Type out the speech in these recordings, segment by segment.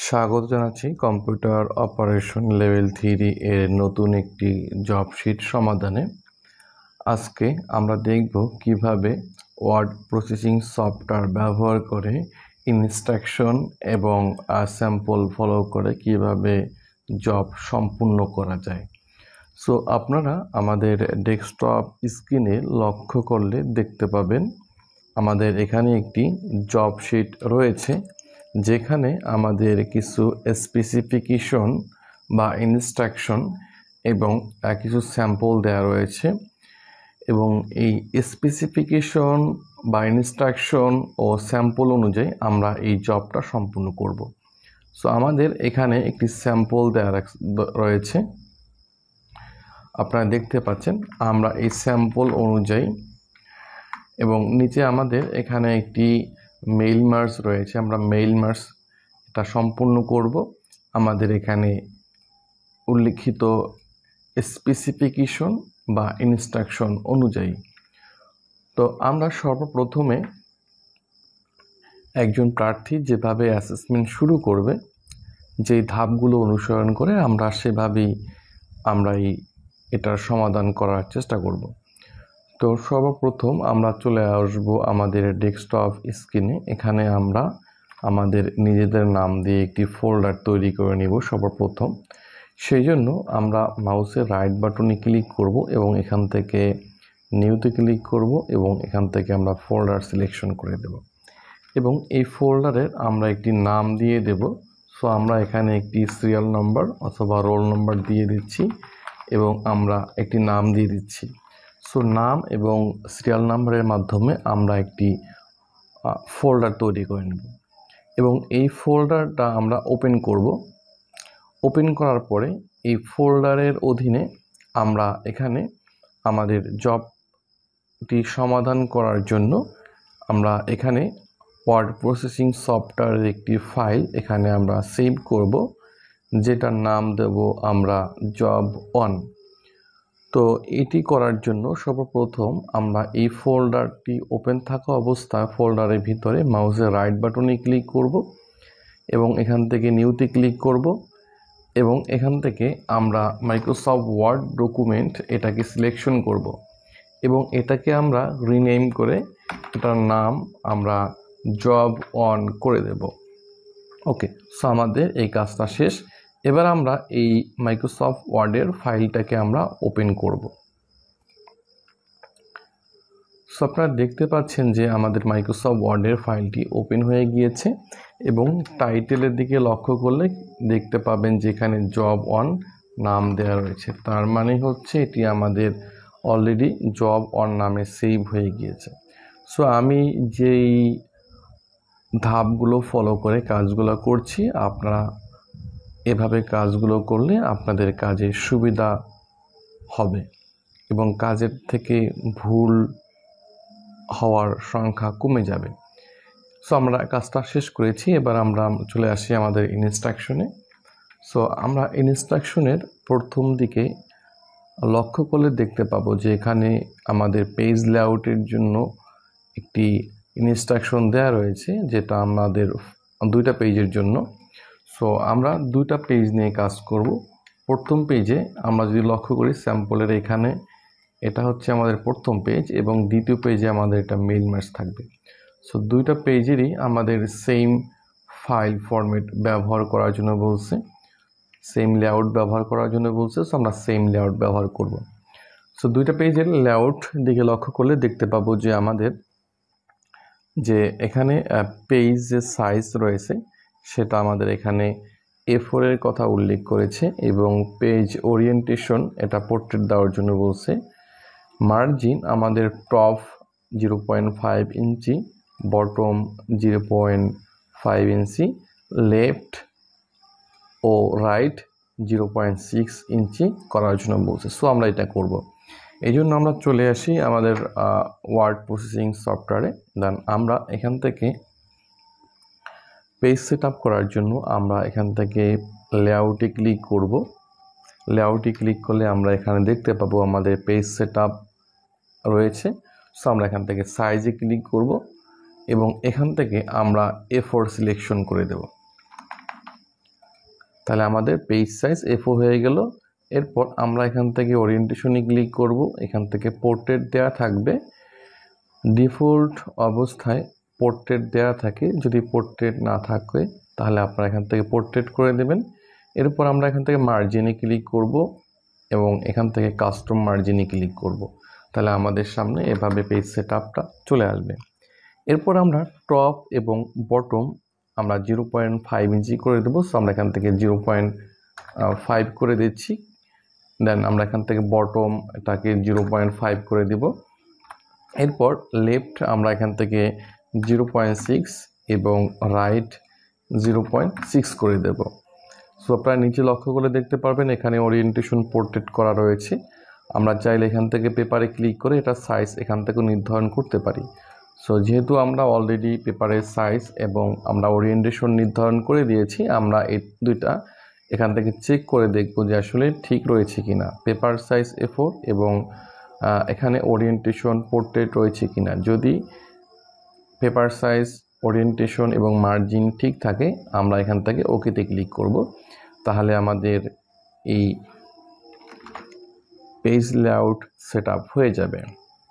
স্বাগত জানাচ্ছি computer operation level 3 এর নতুন একটি জব শিট সমাধানে। আজকে আমরা দেখব কিভাবে ওয়ার্ড প্রসেসিং সফটওয়্যার ব্যবহার করে ইনস্ট্রাকশন এবং স্যাম্পল ফলো করে কিভাবে জব সম্পূর্ণ করা যায়। সো আপনারা আমাদের ডেস্কটপ স্ক্রিনে লক্ষ্য করলে দেখতে পাবেন আমাদের এখানে একটি জব শিট রয়েছে, যেখানে আমাদের কিছু স্পেসিফিকেশন বা ইনস্ট্রাকশন এবং কিছু স্যাম্পল দেওয়া রয়েছে, এবং এই স্পেসিফিকেশন বা ইনস্ট্রাকশন ও স্যাম্পল অনুযায়ী আমরা এই জবটা সম্পূর্ণ করব। সো আমাদের এখানে একটি স্যাম্পল দেওয়া রয়েছে, আপনারা দেখতে পাচ্ছেন। আমরা এই স্যাম্পল অনুযায়ী এবং নিচে আমাদের এখানে একটি মেইল মার্জ রয়েছে, আমরা মেইল মার্জ এটা সম্পূর্ণ করব আমাদের এখানে উল্লিখিত স্পেসিফিকেশন বা ইনস্ট্রাকশন অনুযায়ী। তো আমরা সর্বপ্রথমে একজন প্রার্থী যেভাবে অ্যাসেসমেন্ট শুরু করবে, যেই ধাপগুলো অনুসরণ করে আমরা সেভাবেই এটার সমাধান করার চেষ্টা করব। তো সর্বপ্রথম আমরা চলে আসব আমাদের ডেস্কটপ স্ক্রিনে। এখানে আমরা আমাদের নিজেদের নাম দিয়ে একটি ফোল্ডার তৈরি করে নেব সর্বপ্রথম। সেই জন্য আমরা মাউসের রাইট বাটনে ক্লিক করব এবং এখান থেকে নিউতে ক্লিক করব এবং এখান থেকে আমরা ফোল্ডার সিলেকশন করে দেব এবং এই ফোল্ডারের আমরা একটি নাম দিয়ে দেব। সো আমরা এখানে একটি সিরিয়াল নাম্বার অথবা রোল নাম্বার দিয়ে দিচ্ছি এবং আমরা একটি নাম দিয়ে দিচ্ছি। সো নাম এবং সিরিয়াল নাম্বারের মাধ্যমে আমরা একটি ফোল্ডার তৈরি করে নেব এবং এই ফোল্ডারটা আমরা ওপেন করব। ওপেন করার পরে এই ফোল্ডারের অধীনে আমরা এখানে আমাদের জবটি সমাধান করার জন্য আমরা এখানে ওয়ার্ড প্রসেসিং সফটওয়্যারের একটি ফাইল এখানে আমরা সেভ করব, যেটার নাম দেব আমরা জব 1। তো এটি করার জন্য সর্বপ্রথম আমরা এই ফোল্ডারটি ওপেন থাকা অবস্থায় ফোল্ডারের ভিতরে মাউসের রাইট বাটনে ক্লিক করব এবং এখান থেকে নিউতে ক্লিক করব এবং এখান থেকে আমরা মাইক্রোসফট ওয়ার্ড ডকুমেন্ট এটাকে সিলেকশন করব এবং এটাকে আমরা রিনেম করে এটার নাম আমরা জব 1 করে দেব। ওকে, সো আমাদের এই কাজটা শেষ। এবার আমরা এই মাইক্রোসফট ওয়ার্ডের ফাইলটাকে আমরা ওপেন করব। সো আপনারা দেখতে পাচ্ছেন যে আমাদের মাইক্রোসফট ওয়ার্ডের ফাইলটি ওপেন হয়ে গিয়েছে এবং টাইটেলের দিকে লক্ষ্য করলে দেখতে পাবেন যে এখানে জব 1 নাম দেওয়া রয়েছে। তার মানে হচ্ছে এটি আমাদের অলরেডি জব 1 নামে সেভ হয়ে গিয়েছে। সো আমি যেই ধাপগুলো ফলো করে কাজগুলো করছি, আপনারা এভাবে কাজগুলো করলে আপনাদের কাজে সুবিধা হবে এবং কাজের থেকে ভুল হওয়ার সংখ্যা কমে যাবে। সো আমরা কাজটা শেষ করেছি, এবার আমরা চলে আসি আমাদের ইনস্ট্রাকশনে। সো আমরা ইনস্ট্রাকশনের প্রথম দিকে লক্ষ্য করলে দেখতে পাবো যে এখানে আমাদের পেজ লেআউটের জন্য একটি ইনস্ট্রাকশন দেওয়া রয়েছে, যেটা আমাদের 2টা পেজের জন্য। সো আমরা 2টা পেজ নিয়ে কাজ করব। প্রথম পেজে আমরা যদি লক্ষ্য করি স্যাম্পলের এখানে এটা হচ্ছে আমাদের প্রথম পেজ এবং দ্বিতীয় পেজে আমাদের এটা মেইল মার্জ থাকবে। সো 2টা পেজেরই আমাদের সেম ফাইল ফরম্যাট ব্যবহার করার জন্য বলছে, সেম লেআউট ব্যবহার করার জন্য বলছে। সো আমরা সেম লেআউট ব্যবহার করব। সো 2টা পেজের লেআউট দিকে লক্ষ্য করলে দেখতে পাবো যে আমাদের যে এখানে পেজ যে সাইজ রয়েছে সেটা আমাদের এখানে A4 এর কথা উল্লেখ করেছে এবং পেজ ওরিয়েন্টেশন এটা পোর্ট্রেট দেওয়ার জন্য বলছে। মার্জিন আমাদের টপ 0.5 ইঞ্চি, বটম 0.5 ইঞ্চি, লেফট ও রাইট 0.6 ইঞ্চি করার জন্য বলছে। সো আমরা এটা করব। এই জন্য আমরা চলে আসি আমাদের ওয়ার্ড প্রসেসিং সফটওয়্যারে। দেন আমরা এখান থেকে পেজ সেট আপ করার জন্য আমরা এখান থেকে লেআউটে ক্লিক করব। লেআউটে ক্লিক করলে আমরা এখানে দেখতে পাবো আমাদের পেজ সেট আপ রয়েছে। সো আমরা এখান থেকে সাইজে ক্লিক করব এবং এখান থেকে আমরা A4 সিলেকশন করে দেব। তাহলে আমাদের পেজ সাইজ A4 হয়ে গেল। এরপর আমরা এখান থেকে ওরিয়েন্টেশনে ক্লিক করব। এখান থেকে পোর্ট্রেট দেওয়া থাকবে। ডিফল্ট অবস্থায় পোর্ট্রেট দেওয়া থাকে। যদি পোর্ট্রেট না থাকে তাহলে আপনারা এখান থেকে পোর্ট্রেট করে দেবেন। এরপর আমরা এখান থেকে মার্জিনে ক্লিক করব এবং এখান থেকে কাস্টম মার্জিনে ক্লিক করব। তাহলে আমাদের সামনে এভাবে পেজ সেটআপটা চলে আসবে। এরপর আমরা টপ এবং বটম আমরা 0.5 ইঞ্চি করে দেবো। সো আমরা এখান থেকে 0.5 করে দিচ্ছি। দেন আমরা এখান থেকে বটম এটাকে 0.5 করে দিব। এরপর লেফট আমরা এখান থেকে 0.6 এবং রাইট 0.6 করে দেব। সো আপনারা নিচে লক্ষ্য করে দেখতে পারবেন এখানে ওরিয়েন্টেশন পোর্ট্রেট করা রয়েছে। আমরা চাইলে এখান থেকে পেপারে ক্লিক করে এটা সাইজ এখান থেকে নির্ধারণ করতে পারি। সো যেহেতু আমরা অলরেডি পেপারের সাইজ এবং আমরা ওরিয়েন্টেশন নির্ধারণ করে দিয়েছি, আমরা এই দুইটা এখান থেকে চেক করে দেখব যে আসলে ঠিক রয়েছে কিনা। পেপার সাইজ A4 এবং এখানে ওরিয়েন্টেশন পোর্ট্রেট রয়েছে কিনা। যদি পেপার সাইজ, ওরিয়েন্টেশন এবং মার্জিন ঠিক থাকে আমরা এখান থেকে ওকেতে ক্লিক করব। তাহলে আমাদের এই পেজ লেআউট সেটআপ হয়ে যাবে।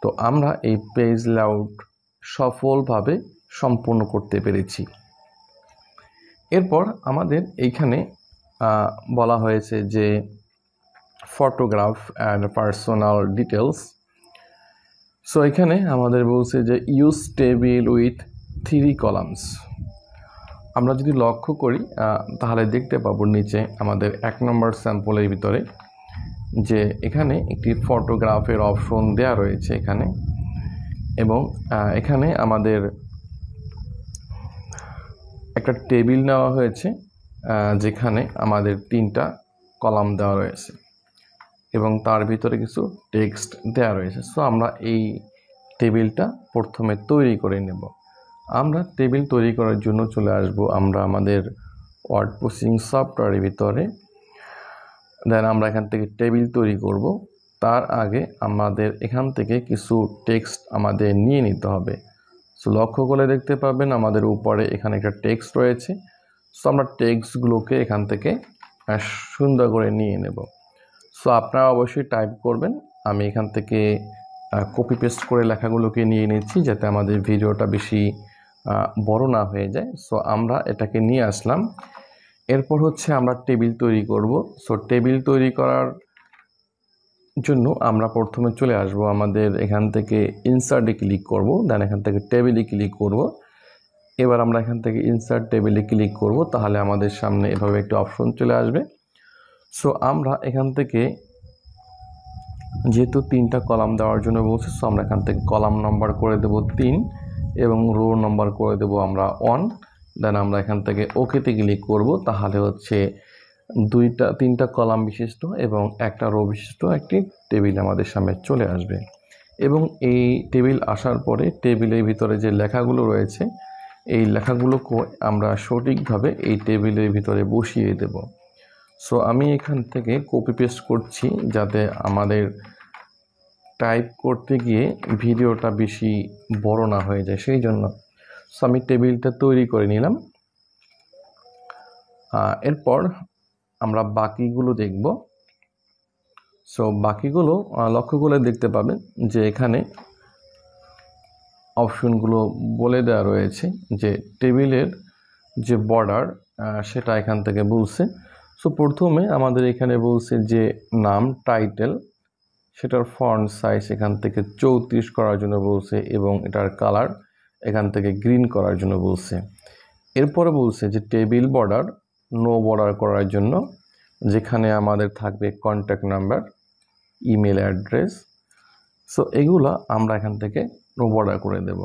তো আমরা এই পেজ লেআউট সফলভাবে সম্পূর্ণ করতে পেরেছি। এরপর আমাদের এইখানে বলা হয়েছে যে photograph and personal details. So এখানে আমাদের বলছে যে ইউজ টেবিল উইথ 3 কলামস। আমরা যদি লক্ষ্য করি তাহলে দেখতে পাবো নিচে আমাদের 1 নম্বর স্যাম্পলের ভিতরে যে এখানে একটি ফটোগ্রাফের অপশন দেয়া রয়েছে এখানে, এবং এখানে আমাদের একটা টেবিল নেওয়া হয়েছে যেখানে আমাদের 3টা কলাম দেওয়া রয়েছে এবং তার ভিতরে কিছু টেক্সট দেওয়া রয়েছে। সো আমরা এই টেবিলটা প্রথমে তৈরি করে নেব। আমরা টেবিল তৈরি করার জন্য চলে আসব আমরা আমাদের ওয়ার্ড প্রসেসিং সফটওয়্যারের ভিতরে। দেন আমরা এখান থেকে টেবিল তৈরি করব। তার আগে আমাদের এখান থেকে কিছু টেক্সট আমাদের নিয়ে নিতে হবে। সো লক্ষ্য করে দেখতে পাবেন আমাদের উপরে এখানে একটা টেক্সট রয়েছে। সো আমরা টেক্সটগুলোকে এখান থেকে সুন্দর করে নিয়ে নেব। সো আপনারা অবশ্যই টাইপ করবেন। আমি এখান থেকে কপি পেস্ট করে লেখাগুলোকে নিয়ে নিচ্ছি যাতে আমাদের ভিডিওটা বেশি বড় না হয়ে যায়। সো আমরা এটাকে নিয়ে আসলাম। এরপর হচ্ছে আমরা টেবিল তৈরি করব। সো টেবিল তৈরি করার জন্য আমরা প্রথমে চলে আসব আমাদের এখান থেকে ইনসার্টে ক্লিক করব। দেন এখান থেকে টেবিলে ক্লিক করব। এবার আমরা এখান থেকে ইনসার্ট টেবিলে ক্লিক করব। তাহলে আমাদের সামনে এভাবে একটা অপশন চলে আসবে। সো আমরা এখান থেকে যেহেতু 3টা কলাম দেওয়ার জন্য বলছি, সো আমরা এখান থেকে কলাম নাম্বার করে দেব 3 এবং রো নাম্বার করে দেব আমরা 1। দেন আমরা এখান থেকে ওকেতে ক্লিক করব। তাহলে হচ্ছে 3টা কলাম বিশিষ্ট এবং একটা রো বিশিষ্ট একটি টেবিল আমাদের সামনে চলে আসবে। এবং এই টেবিল আসার পরে টেবিলের ভিতরে যে লেখাগুলো রয়েছে এই লেখাগুলোকে আমরা সঠিকভাবে এই টেবিলের ভিতরে বসিয়ে দেব। সো আমি এখান থেকে কপি পেস্ট করছি যাতে আমাদের টাইপ করতে গিয়ে ভিডিওটা বেশি বড় না হয়ে যায়, সেই জন্য। সো আমি টেবিলটা তৈরি করে নিলাম। এরপর আমরা বাকিগুলো দেখব। সো বাকিগুলো লক্ষ্য করে দেখতে পাবেন যে এখানে অপশনগুলো বলে দেওয়া রয়েছে যে টেবিলের যে বর্ডার সেটা এখান থেকে বলছে। সো প্রথমে আমাদের এখানে বলছে যে নাম টাইটেল, সেটার ফন্ট সাইজ এখান থেকে 34 করার জন্য বলছে এবং এটার কালার এখান থেকে গ্রিন করার জন্য বলছে। এরপরে বলছে যে টেবিল বর্ডার নো বর্ডার করার জন্য, যেখানে আমাদের থাকবে contact number, email address. So এগুলো আমরা এখান থেকে নো বর্ডার করে দেব।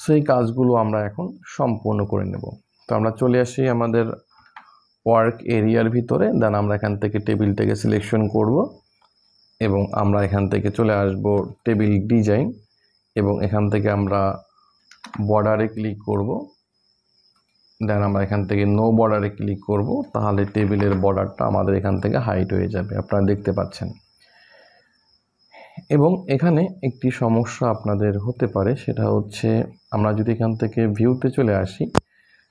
সো এই কাজগুলো আমরা এখন সম্পূর্ণ করে নেব। তো আমরা চলে আসি আমাদের ওয়ার্ক এরিয়ার ভিতরে। দেন আমরা এখান থেকে টেবিলটাকে সিলেকশন করব এবং আমরা এখান থেকে চলে আসব টেবিল ডিজাইন এবং এখান থেকে আমরা বর্ডারে ক্লিক করব। দেন আমরা এখান থেকে নো বর্ডারে ক্লিক করব। তাহলে টেবিলের বর্ডারটা আমাদের এখান থেকে হাইড হয়ে যাবে, আপনারা দেখতে পাচ্ছেন। এবং এখানে একটি সমস্যা আপনাদের হতে পারে, সেটা হচ্ছে আমরা যদি এখান থেকে ভিউতে চলে আসি,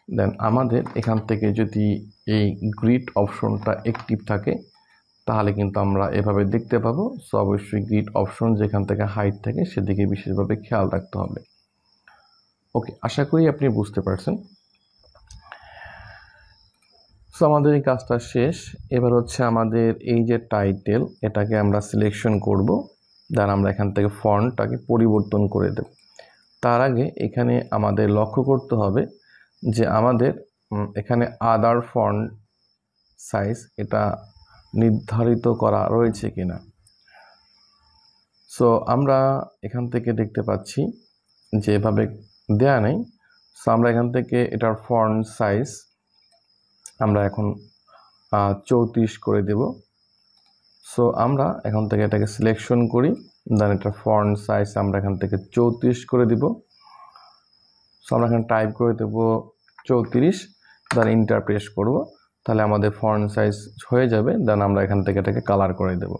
দেন আমাদের এখান থেকে যদি এই গ্রিড অপশনটা অ্যাক্টিভ থাকে তাহলে কিন্তু আমরা এভাবে দেখতে পাবো। সো অবশ্যই গ্রিড অপশন যেখান থেকে হাইট থাকে সেদিকে বিশেষভাবে খেয়াল রাখতে হবে। ওকে, আশা করি আপনি বুঝতে পারছেন। সো আমাদের এই কাজটা শেষ। এবার হচ্ছে আমাদের এই যে টাইটেল, এটাকে আমরা সিলেকশন করব, দেন আমরা এখান থেকে ফন্টটাকে পরিবর্তন করে দেব। তার আগে এখানে আমাদের লক্ষ্য করতে হবে যে আমাদের এখানে আদার ফন্ট সাইজ এটা নির্ধারিত করা রয়েছে কিনা। সো আমরা এখান থেকে দেখতে পাচ্ছি যে এভাবে দেয়া নেই। সো আমরা এখান থেকে এটার ফন্ট সাইজ আমরা এখন 34 করে দেব। সো আমরা এখান থেকে এটাকে সিলেকশন করি, দেন এটার ফন্ট সাইজ আমরা এখান থেকে 34 করে দিব। সো আমরা এখানে টাইপ করে দেব 34, দেন ইন্টার প্রেস করব, তাহলে আমাদের ফন্ট সাইজ হয়ে যাবে। দেন আমরা এখান থেকে এটাকে কালার করে দেব।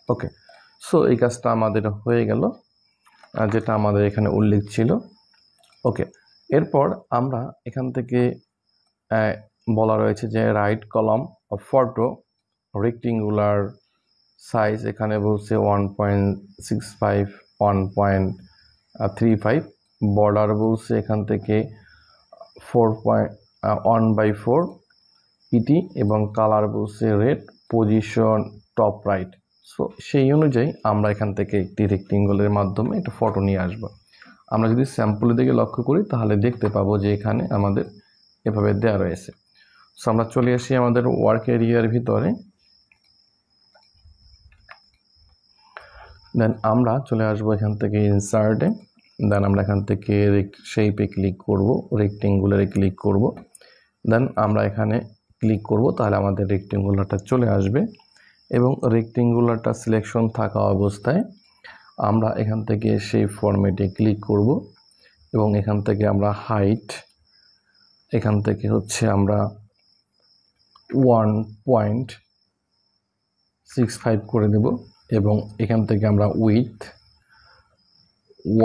ওকে, সো এই কাজটা আমাদের হয়ে গেল, যেটা আমাদের এখানে উল্লেখ ছিল। ওকে, এরপর আমরা এখান থেকে বলা রয়েছে যে right column of photo rectangular size, এখানে বলছে 1.65 1.35, বর্ডার বলছে এখান থেকে 4.1/4 পিটি এবং কালার বলছে red, position top right. So সেই অনুযায়ী আমরা এখান থেকে একটি রেক্টেঙ্গলের মাধ্যমে একটা ফটো নিয়ে আসব। আমরা যদি স্যাম্পলের দিকে লক্ষ্য করি তাহলে দেখতে পাবো যে এখানে আমাদের এভাবে দেওয়া রয়েছে। সো আমরা চলে আসি আমাদের ওয়ার্ক এরিয়ার ভিতরে, দেন আমরা চলে আসবো এখান থেকে ইনসার্টে, দেন আমরা এখান থেকে শেপে ক্লিক করব, রেক্টেঙ্গুলারে ক্লিক করব, দেন আমরা এখানে ক্লিক করব, তাহলে আমাদের রেক্টেঙ্গুলারটা চলে আসবে। এবং রেক্টেঙ্গুলারটা সিলেকশন থাকা অবস্থায় আমরা এখান থেকে শেপ ফরম্যাটে ক্লিক করব এবং এখান থেকে আমরা হাইট এখান থেকে হচ্ছে আমরা 1.65 করে দেব এবং এখান থেকে আমরা উইথ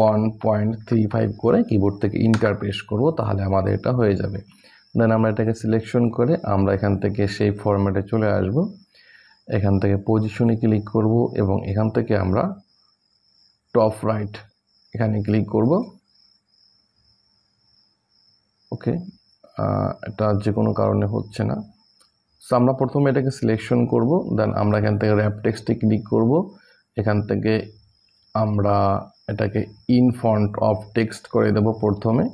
1.35 করে কিবোর্ড থেকে ইন্টার প্রেস করব, তাহলে আমাদের এটা হয়ে যাবে। দেন আমরা এটাকে সিলেকশন করে আমরা এখান থেকে শেপ ফরম্যাটে চলে আসব, এখান থেকে পজিশনে ক্লিক করব এবং এখান থেকে আমরা টপ রাইট এখানে ক্লিক করব। ওকে, এটা যে কোনো কারণে হচ্ছে না। সো আমরা প্রথমে এটাকে সিলেকশন করব, দেন আমরা এখান থেকে র্যাপ টেক্সটে ক্লিক করব, এখান থেকে আমরা এটাকে ইন ফন্ট অফ টেক্সট করে দেব প্রথমে,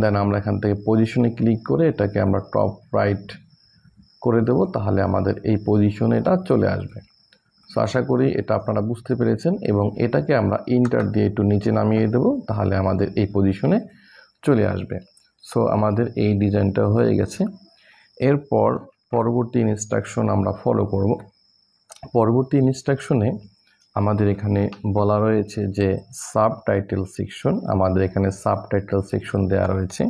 দেন আমরা এখান থেকে পজিশনে ক্লিক করে এটাকে আমরা টপ রাইট করে দেব, তাহলে আমাদের এই পজিশনে এটা চলে আসবে। সো আশা করি এটা আপনারা বুঝতে পেরেছেন এবং এটাকে আমরা ইন্টার দিয়ে একটু নিচে নামিয়ে দেব, তাহলে আমাদের এই পজিশনে চলে আসবে। সো আমাদের এই ডিজাইনটা হয়ে গেছে। এরপর পরবর্তী ইনস্ট্রাকশন আমরা ফলো করব। পরবর্তী ইনস্ট্রাকশনে আমাদের এখানে বলা রয়েছে যে সাবটাইটেল সেকশন, আমাদের এখানে সাবটাইটেল সেকশন দেওয়া রয়েছে।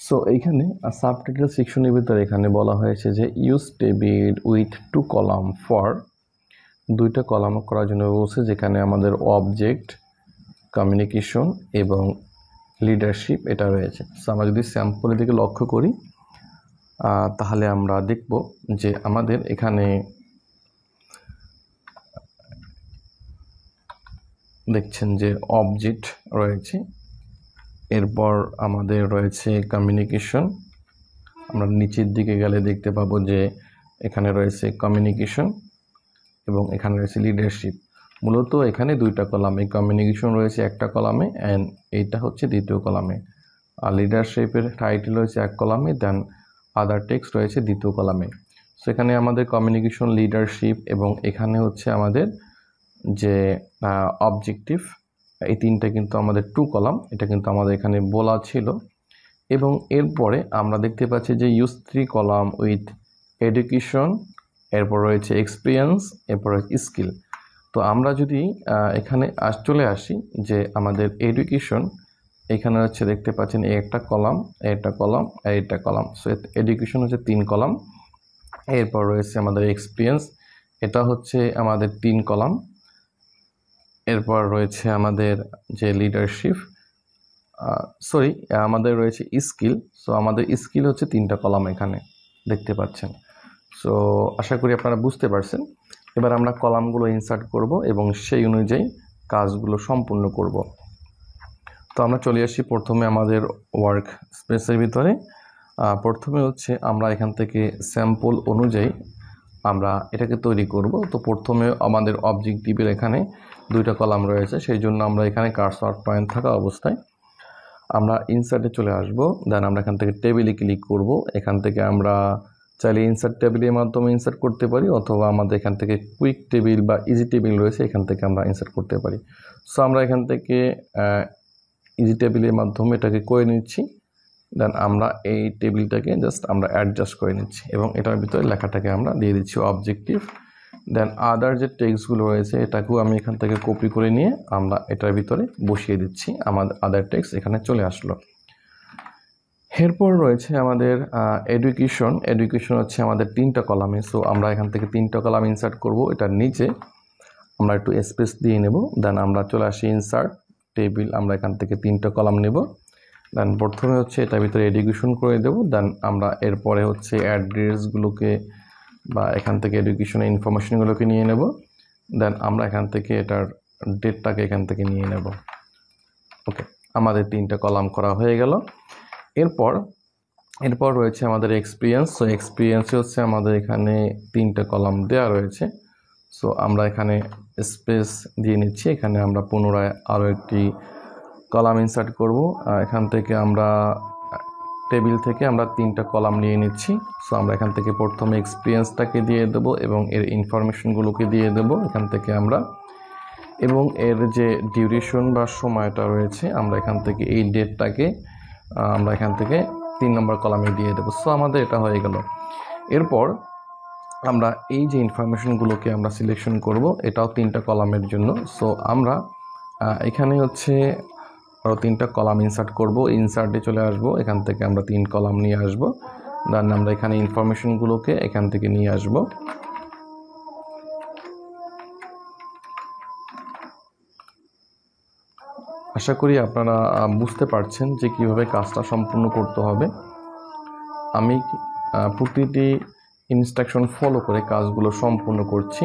সো এইখানে সাবটাইটেল সেকশনের ভিতরে এখানে বলা হয়েছে যে use table with 2 column for, 2টা কলাম করার জন্য বলছে, যেখানে আমাদের অবজেক্ট, কমিউনিকেশন এবং লিডারশিপ এটা রয়েছে। সো আমরা যদি স্যাম্পলের দিকে লক্ষ্য করি তাহলে আমরা দেখব যে আমাদের এখানে দেখছেন যে অবজেক্ট রয়েছে, এরপর আমাদের রয়েছে কমিউনিকেশন, আমরা নিচের দিকে গেলে দেখতে পাবো যে এখানে রয়েছে কমিউনিকেশন এবং এখানে রয়েছে লিডারশিপ। মূলত এখানে 2টা কলাম, এই কমিউনিকেশন রয়েছে একটা কলামে অ্যান্ড এইটা হচ্ছে দ্বিতীয় কলামে, আর লিডারশিপের টাইটেল রয়েছে 1 কলামে, দেন আদার টেক্সট রয়েছে 2য় কলামে। সো এখানে আমাদের কমিউনিকেশন, লিডারশিপ এবং এখানে হচ্ছে আমাদের যে অবজেক্টিভ, এই 3টা কিন্তু আমাদের 2 কলাম, এটা কিন্তু আমাদের এখানে বলা ছিল। এবং এরপরে আমরা দেখতে পাচ্ছি যে ইউজ 3 কলাম উইথ এডুকেশন, এরপর রয়েছে এক্সপিরিয়েন্স, এরপর স্কিল। তো আমরা যদি এখানে চলে আসি যে আমাদের এডুকেশন, এখানে হচ্ছে দেখতে পাচ্ছেন একটা কলাম, একটা কলাম, একটা কলাম। সো এডুকেশন হচ্ছে 3 কলাম, এরপর রয়েছে আমাদের এক্সপিরিয়েন্স, এটা হচ্ছে আমাদের 3 কলাম, এরপর রয়েছে আমাদের যে লিডারশিপ সরি, আমাদের রয়েছে স্কিল। সো আমাদের স্কিল হচ্ছে 3টা কলাম এখানে দেখতে পাচ্ছেন। সো আশা করি আপনারা বুঝতে পারছেন। এবার আমরা কলামগুলো ইনসার্ট করব এবং সেই অনুযায়ী কাজগুলো সম্পূর্ণ করব। তো আমরা চলে আসি প্রথমে আমাদের ওয়ার্ক স্পেসের ভিতরে। প্রথমে হচ্ছে আমরা এখান থেকে স্যাম্পল অনুযায়ী আমরা এটাকে তৈরি করব। তো প্রথমে আমাদের অবজেক্টিভের এখানে 2টা কলাম রয়েছে, সেই জন্য আমরা এখানে কার্সর পয়েন্ট থাকা অবস্থায় আমরা ইনসার্টে চলে আসব। দেন আমরা এখান থেকে টেবিলে ক্লিক করব। এখান থেকে আমরা চাইলে ইনসার্ট টেবিলের মাধ্যমে ইনসার্ট করতে পারি, অথবা আমাদের এখান থেকে কুইক টেবিল বা ইজি টেবিল রয়েছে, এখান থেকে আমরা ইনসার্ট করতে পারি। সো আমরা এখান থেকে ইজি টেবিলের মাধ্যমে এটাকে করে নিচ্ছি। দেন আমরা এই টেবিলটাকে জাস্ট আমরা অ্যাডজাস্ট করে নিচ্ছি এবং এটার ভিতরে লেখাটাকে আমরা দিয়ে দিচ্ছি অবজেক্টিভ। দেন আদার যে টেক্সটগুলো রয়েছে এটাকেও আমি এখান থেকে কপি করে নিয়ে আমরা এটার ভিতরে বসিয়ে দিচ্ছি। আমাদের আদার টেক্সট এখানে চলে আসলো। এরপর রয়েছে আমাদের এডুকেশন হচ্ছে আমাদের 3টা কলামে। সো আমরা এখান থেকে 3টা কলাম ইনসার্ট করব। এটার নিচে আমরা একটু স্পেস দিয়ে নেব। দেন আমরা চলে আসি ইনসার্ট টেবিল, আমরা এখান থেকে 3টা কলাম নেব। দেন প্রথমে হচ্ছে এটার ভিতরে এডুকেশন করে দেব। দেন আমরা এরপরে হচ্ছে অ্যাড্রেসগুলোকে বা এখান থেকে এডুকেশনের ইনফরমেশনগুলোকে নিয়ে নেব। দেন আমরা এখান থেকে এটার ডেটটাকে এখান থেকে নিয়ে নেব। ওকে, আমাদের 3টা কলাম করা হয়ে গেল। এরপর রয়েছে আমাদের এক্সপিরিয়েন্স। সো এক্সপিরিয়েন্সে হচ্ছে আমাদের এখানে 3টা কলাম দেওয়া রয়েছে। সো আমরা এখানে স্পেস দিয়ে নিচ্ছি। এখানে আমরা পুনরায় আরও একটি কলাম ইনসার্ট করব। এখান থেকে আমরা টেবিল থেকে আমরা 3টা কলাম নিয়ে নিচ্ছি। সো আমরা এখান থেকে প্রথমে এক্সপিরিয়েন্সটাকে দিয়ে দেবো এবং এর ইনফরমেশনগুলোকে দিয়ে দেবো এখান থেকে আমরা, এবং এর যে ডিউরেশন বা সময়টা রয়েছে আমরা এখান থেকে এই ডেটটাকে আমরা এখান থেকে 3 নম্বর কলামে দিয়ে দেবো। সো আমাদের এটা হয়ে গেল। এরপর আমরা এই যে ইনফরমেশনগুলোকে আমরা সিলেকশন করব, এটাও 3টা কলামের জন্য। সো আমরা এখানে হচ্ছে আরও 3টা কলাম ইনসার্ট করব। ইনসার্টে চলে আসব, এখান থেকে আমরা 3 কলাম নিয়ে আসব। দেন আমরা এখানে ইনফরমেশনগুলোকে এখান থেকে নিয়ে আসব। আশা করি আপনারা বুঝতে পারছেন যে কিভাবে কাজটা সম্পূর্ণ করতে হবে। আমি প্রতিটি ইনস্ট্রাকশন ফলো করে কাজগুলো সম্পূর্ণ করছি।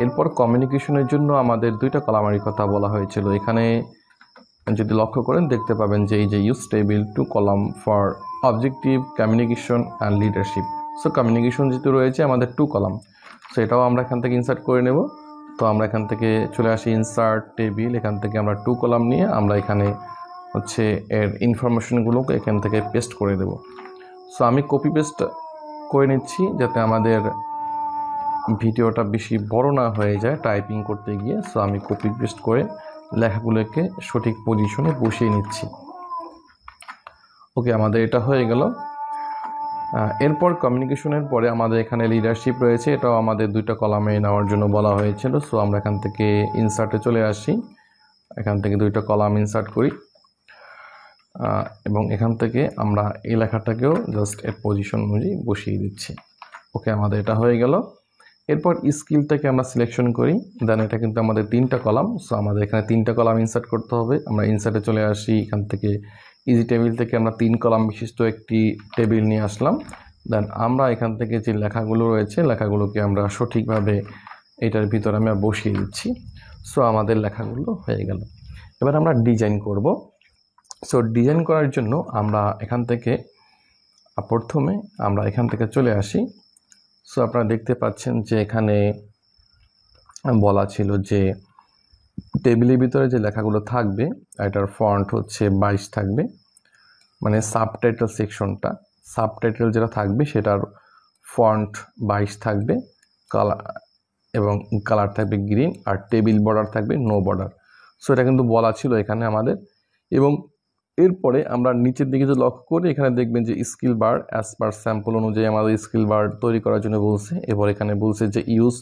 এরপর কমিউনিকেশনের জন্য আমাদের 2টা কলামের কথা বলা হয়েছিল। এখানে যদি লক্ষ্য করেন দেখতে পাবেন যে এই যে use table 2 column for objective, communication and leadership. So communication যেহেতু রয়েছে আমাদের 2 কলাম, সো এটাও আমরা এখান থেকে ইনসার্ট করে নেব। তো আমরা এখান থেকে চলে আসি ইনসার্ট টেবিল, এখান থেকে আমরা 2 কলাম নিয়ে আমরা এখানে হচ্ছে এর ইনফরমেশনগুলোকে এখান থেকে পেস্ট করে দেব। সো আমি কপি পেস্ট করে নিচ্ছি যাতে আমাদের ভিডিওটা বেশি বড় না হয়ে যায় টাইপিং করতে গিয়ে। সো আমি কপি পেস্ট করে লেখাগুলোকে সঠিক পজিশনে বসিয়ে নিচ্ছি। ওকে, আমাদের এটা হয়ে গেল। এরপর কমিউনিকেশনের পরে আমাদের এখানে লিডারশিপ রয়েছে, এটাও আমাদের 2টা কলামে নেওয়ার জন্য বলা হয়েছিল। সো আমরা এখান থেকে ইনসার্টে চলে আসি, এখান থেকে 2টা কলাম ইনসার্ট করি এবং এখান থেকে আমরা এই লেখাটাকেও জাস্ট এর পজিশন অনুযায়ী বসিয়ে দিচ্ছি। ওকে, আমাদের এটা হয়ে গেল। এরপর স্কিলটাকে আমরা সিলেকশন করি। দেন এটা কিন্তু আমাদের 3টা কলাম। সো আমাদের এখানে 3টা কলাম ইনসার্ট করতে হবে। আমরা ইনসার্টে চলে আসি, এখান থেকে ইজি টেবিল থেকে আমরা 3 কলাম বিশিষ্ট একটি টেবিল নিয়ে আসলাম। দেন আমরা এখান থেকে যে লেখাগুলো রয়েছে লেখাগুলোকে আমরা সঠিকভাবে এটার ভিতরে আমরা বসিয়ে দিচ্ছি। সো আমাদের লেখাগুলো হয়ে গেল। এবার আমরা ডিজাইন করব। সো ডিজাইন করার জন্য আমরা এখান থেকে প্রথমে আমরা এখান থেকে চলে আসি। সো আপনারা দেখতে পাচ্ছেন যে এখানে বলা ছিল যে টেবিলের ভিতরে যে লেখাগুলো থাকবে এটার ফন্ট হচ্ছে 22 থাকবে, মানে সাবটাইটেল সেকশনটা, সাবটাইটেল যেটা থাকবে সেটার ফন্ট 22 থাকবে, কালার এবং কালার থাকবে গ্রিন, আর টেবিল বর্ডার থাকবে নো বর্ডার। সো এটা কিন্তু বলা ছিল এখানে আমাদের। এবং এরপরে আমরা নিচের দিকে যদি লক্ষ্য করি এখানে দেখবেন যে স্কিল বার অ্যাজ পার স্যাম্পল অনুযায়ী আমাদের স্কিল বার তৈরি করার জন্য বলছে। এবার এখানে বলছে যে use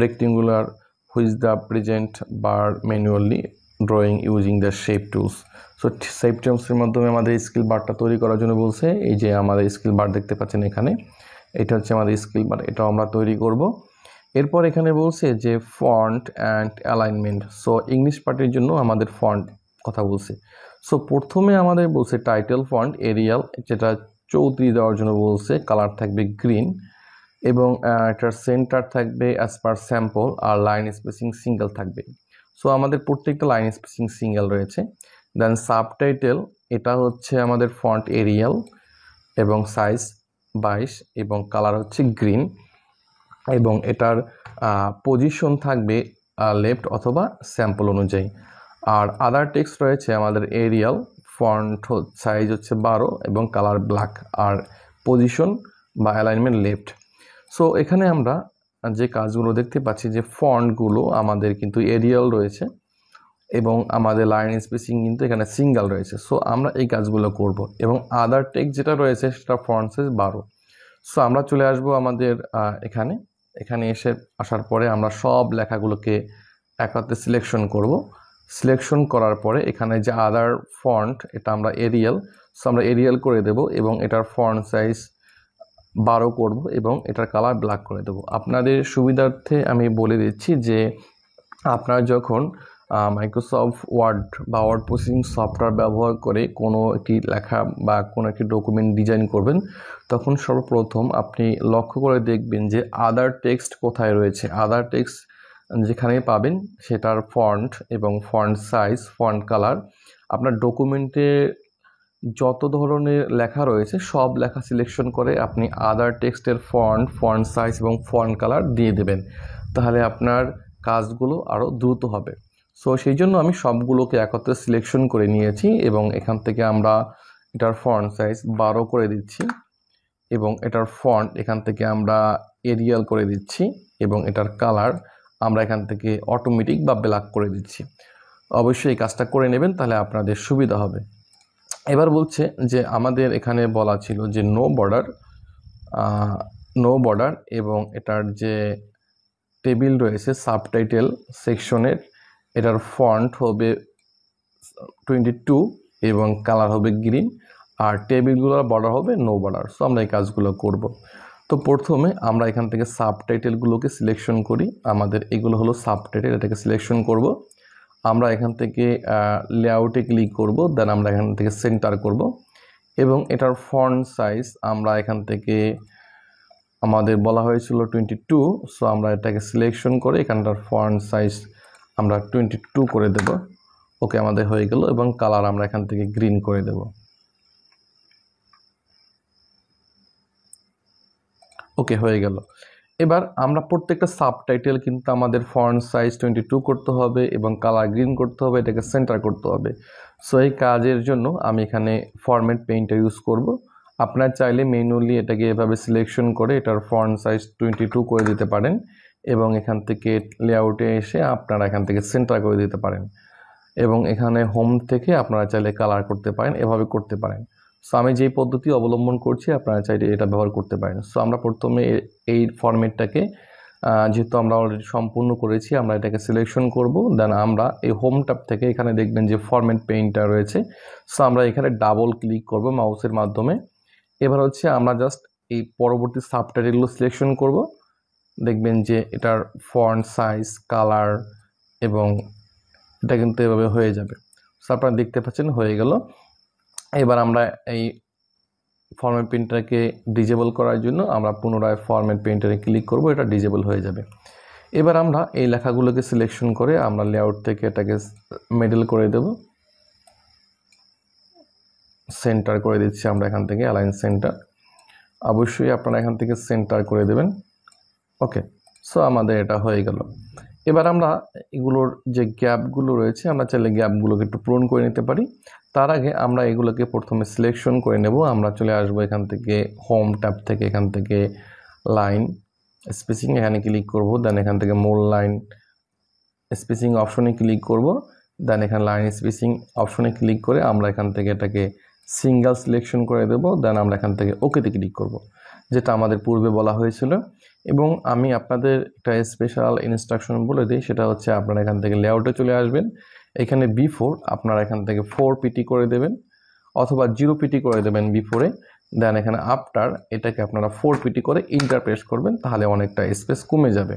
rectangular which the present bar manually drawing using the shape tools. So shape টুলসের মাধ্যমে আমাদের স্কিল বারটা তৈরি করার জন্য বলছে। এই যে আমাদের স্কিল বার দেখতে পাচ্ছেন এখানে, এটা হচ্ছে আমাদের স্কিল বার, এটাও আমরা তৈরি করব। এরপর এখানে বলছে যে font and alignment. So English পার্টের জন্য আমাদের ফন্ট কথা বলছে। সো প্রথমে আমাদের বলছে টাইটেল ফন্ট এরিয়াল, যেটা 34 দেওয়ার জন্য বলছে। কালার থাকবে গ্রিন এবং এটার সেন্টার থাকবে অ্যাজ পার স্যাম্পল, আর লাইন স্পেসিং সিঙ্গেল থাকবে। সো আমাদের প্রত্যেকটা লাইন স্পেসিং সিঙ্গেল রয়েছে। দেন সাবটাইটেল, এটা হচ্ছে আমাদের ফন্ট এরিয়াল এবং সাইজ 22 এবং কালার হচ্ছে গ্রিন এবং এটার পজিশন থাকবে লেফট অথবা স্যাম্পল অনুযায়ী। আর আদার টেক্সট রয়েছে আমাদের এরিয়াল, ফন্ট সাইজ হচ্ছে 12 এবং কালার ব্ল্যাক, আর পজিশন বা অ্যালাইনমেন্ট লেফট। সো এখানে আমরা যে কাজগুলো দেখতে পাচ্ছি যে ফন্টগুলো আমাদের কিন্তু এরিয়াল রয়েছে এবং আমাদের লাইন স্পেসিং কিন্তু এখানে সিঙ্গেল রয়েছে। সো আমরা এই কাজগুলো করব এবং আদার টেক্সট যেটা রয়েছে সেটা ফন্ট সাইজ 12। সো আমরা চলে আসবো আমাদের এখানে আসার পরে আমরা সব লেখাগুলোকে একত্রে সিলেকশন করব। সিলেকশন করার পরে এখানে যে আদার ফন্ট, এটা আমরা এরিয়াল, সো আমরা এরিয়াল করে দেব এবং এটার ফন্ট সাইজ 12 করব এবং এটার কালার ব্ল্যাক করে দেব। আপনাদের সুবিধার্থে আমি বলে দিচ্ছি যে আপনারা যখন মাইক্রোসফট ওয়ার্ড বা ওয়ার্ড প্রসেসিং সফটওয়্যার ব্যবহার করে কোনো একটি লেখা বা কোনো একটি ডকুমেন্ট ডিজাইন করবেন, তখন সর্বপ্রথম আপনি লক্ষ্য করে দেখবেন যে আদার টেক্সট কোথায় রয়েছে। আদার টেক্সট যেখানে পাবেন সেটার ফন্ট এবং ফন্ট সাইজ, ফন্ট কালার, আপনার ডকুমেন্টে যত ধরনের লেখা রয়েছে সব লেখা সিলেকশন করে আপনি আদার টেক্সটের ফন্ট সাইজ এবং ফন্ট কালার দিয়ে দেবেন, তাহলে আপনার কাজগুলো আরও দ্রুত হবে। সো সেই জন্য আমি সবগুলোকে একত্রে সিলেকশন করে নিয়েছি এবং এখান থেকে আমরা এটার ফন্ট সাইজ 12 করে দিচ্ছি এবং এটার ফন্ট এখান থেকে আমরা এরিয়াল করে দিচ্ছি এবং এটার কালার আমরা এখান থেকে অটোমেটিক বা ব্ল্যাক করে দিচ্ছি। অবশ্যই এই কাজটা করে নেবেন, তাহলে আপনাদের সুবিধা হবে। এবার বলছে যে আমাদের এখানে বলা ছিল যে নো বর্ডার এবং এটার যে টেবিল রয়েছে সাবটাইটেল সেকশনের, এটার ফন্ট হবে 22 এবং কালার হবে গ্রিন, আর টেবিলগুলোর বর্ডার হবে নো বর্ডার। সো আমরা এই কাজগুলো করব। তো প্রথমে আমরা এখান থেকে সাবটাইটেলগুলোকে সিলেকশন করি। আমাদের এগুলো হলো সাবটাইটেল, এটাকে সিলেকশন করব। আমরা এখান থেকে লেআউটে ক্লিক করব, দেন আমরা এখান থেকে সেন্টার করব এবং এটার ফন্ট সাইজ আমরা এখান থেকে, আমাদের বলা হয়েছিল 22, সো আমরা এটাকে সিলেকশন করে এখানটার ফন্ট সাইজ আমরা 22 করে দেব। ওকে, আমাদের হয়ে গেল এবং কালার আমরা এখান থেকে গ্রিন করে দেব। ওকে, হয়ে গেল। এবার আমরা প্রত্যেকটা সাবটাইটেল কিন্তু আমাদের ফন্ট সাইজ 22 করতে হবে এবং কালার গ্রিন করতে হবে, এটাকে সেন্টার করতে হবে। সো এই কাজের জন্য আমি এখানে ফরম্যাট পেইন্টার ইউজ করব। আপনার চাইলে ম্যানুয়ালি এটাকে এভাবে সিলেকশন করে এটার ফন্ট সাইজ 22 করে দিতে পারেন এবং এখান থেকে লেআউটে এসে আপনারা এখান থেকে সেন্টার করে দিতে পারেন এবং এখানে হোম থেকে আপনারা চাইলে কালার করতে পারেন, এভাবে করতে পারেন। সো আমি যেই পদ্ধতি অবলম্বন করছি আপনারা চাইলে এটা ব্যবহার করতে পারেন। সো আমরা প্রথমে এই ফরম্যাটটাকে যেহেতু আমরা অলরেডি সম্পূর্ণ করেছি, আমরা এটাকে সিলেকশন করব। দেন আমরা এই হোম ট্যাব থেকে এখানে দেখবেন যে ফরম্যাট পেইন্টার রয়েছে, সো আমরা এখানে ডাবল ক্লিক করব মাউসের মাধ্যমে। এবার হচ্ছে আমরা জাস্ট এই পরবর্তী সাবটাইটেলগুলো সিলেকশন করব। দেখবেন যে এটার ফন্ট সাইজ, কালার এবং এটা কিন্তু এভাবে হয়ে যাবে। সো আপনারা দেখতে পাচ্ছেন হয়ে গেল। এবার আমরা এই ফরম্যাট পেইন্টারকে ডিজেবল করার জন্য আমরা পুনরায় ফরম্যাট পেইন্টারে ক্লিক করব, এটা ডিজেবল হয়ে যাবে। এবার আমরা এই লেখাগুলোকে সিলেকশন করে আমরা লেআউট থেকে এটাকে মিডল করে দেব, সেন্টার করে দিচ্ছি আমরা এখান থেকে, অ্যালাইন সেন্টার। অবশ্যই আপনারা এখান থেকে সেন্টার করে দেবেন। ওকে, সো আমাদের এটা হয়ে গেল। এবার আমরা এগুলোর যে গ্যাপগুলো রয়েছে আমরা চাইলে গ্যাপগুলোকে একটু পূরণ করে নিতে পারি। তার আগে আমরা এগুলোকে প্রথমে সিলেকশন করে নেব। আমরা চলে আসবো এখান থেকে হোম ট্যাব থেকে, এখান থেকে লাইন স্পেসিং এখানে ক্লিক করব, দেন এখান থেকে মোর লাইন স্পেসিং অপশনে ক্লিক করব, দেন এখানে লাইন স্পেসিং অপশনে ক্লিক করে আমরা এখান থেকে এটাকে সিঙ্গেল সিলেকশন করে দেব। দেন আমরা এখান থেকে ওকেতে ক্লিক করব, যেটা আমাদের পূর্বে বলা হয়েছিল। এবং আমি আপনাদের একটা স্পেশাল ইনস্ট্রাকশন বলে দিই, সেটা হচ্ছে আপনারা এখান থেকে লেআউটে চলে আসবেন, এখানে B4 আপনারা এখান থেকে 4 PT করে দেবেন অথবা 0 PT করে দেবেন B4-এ। দেন এখানে আফটার এটাকে আপনারা 4 PT করে ইন্টার প্রেস করবেন, তাহলে অনেকটা স্পেস কমে যাবে।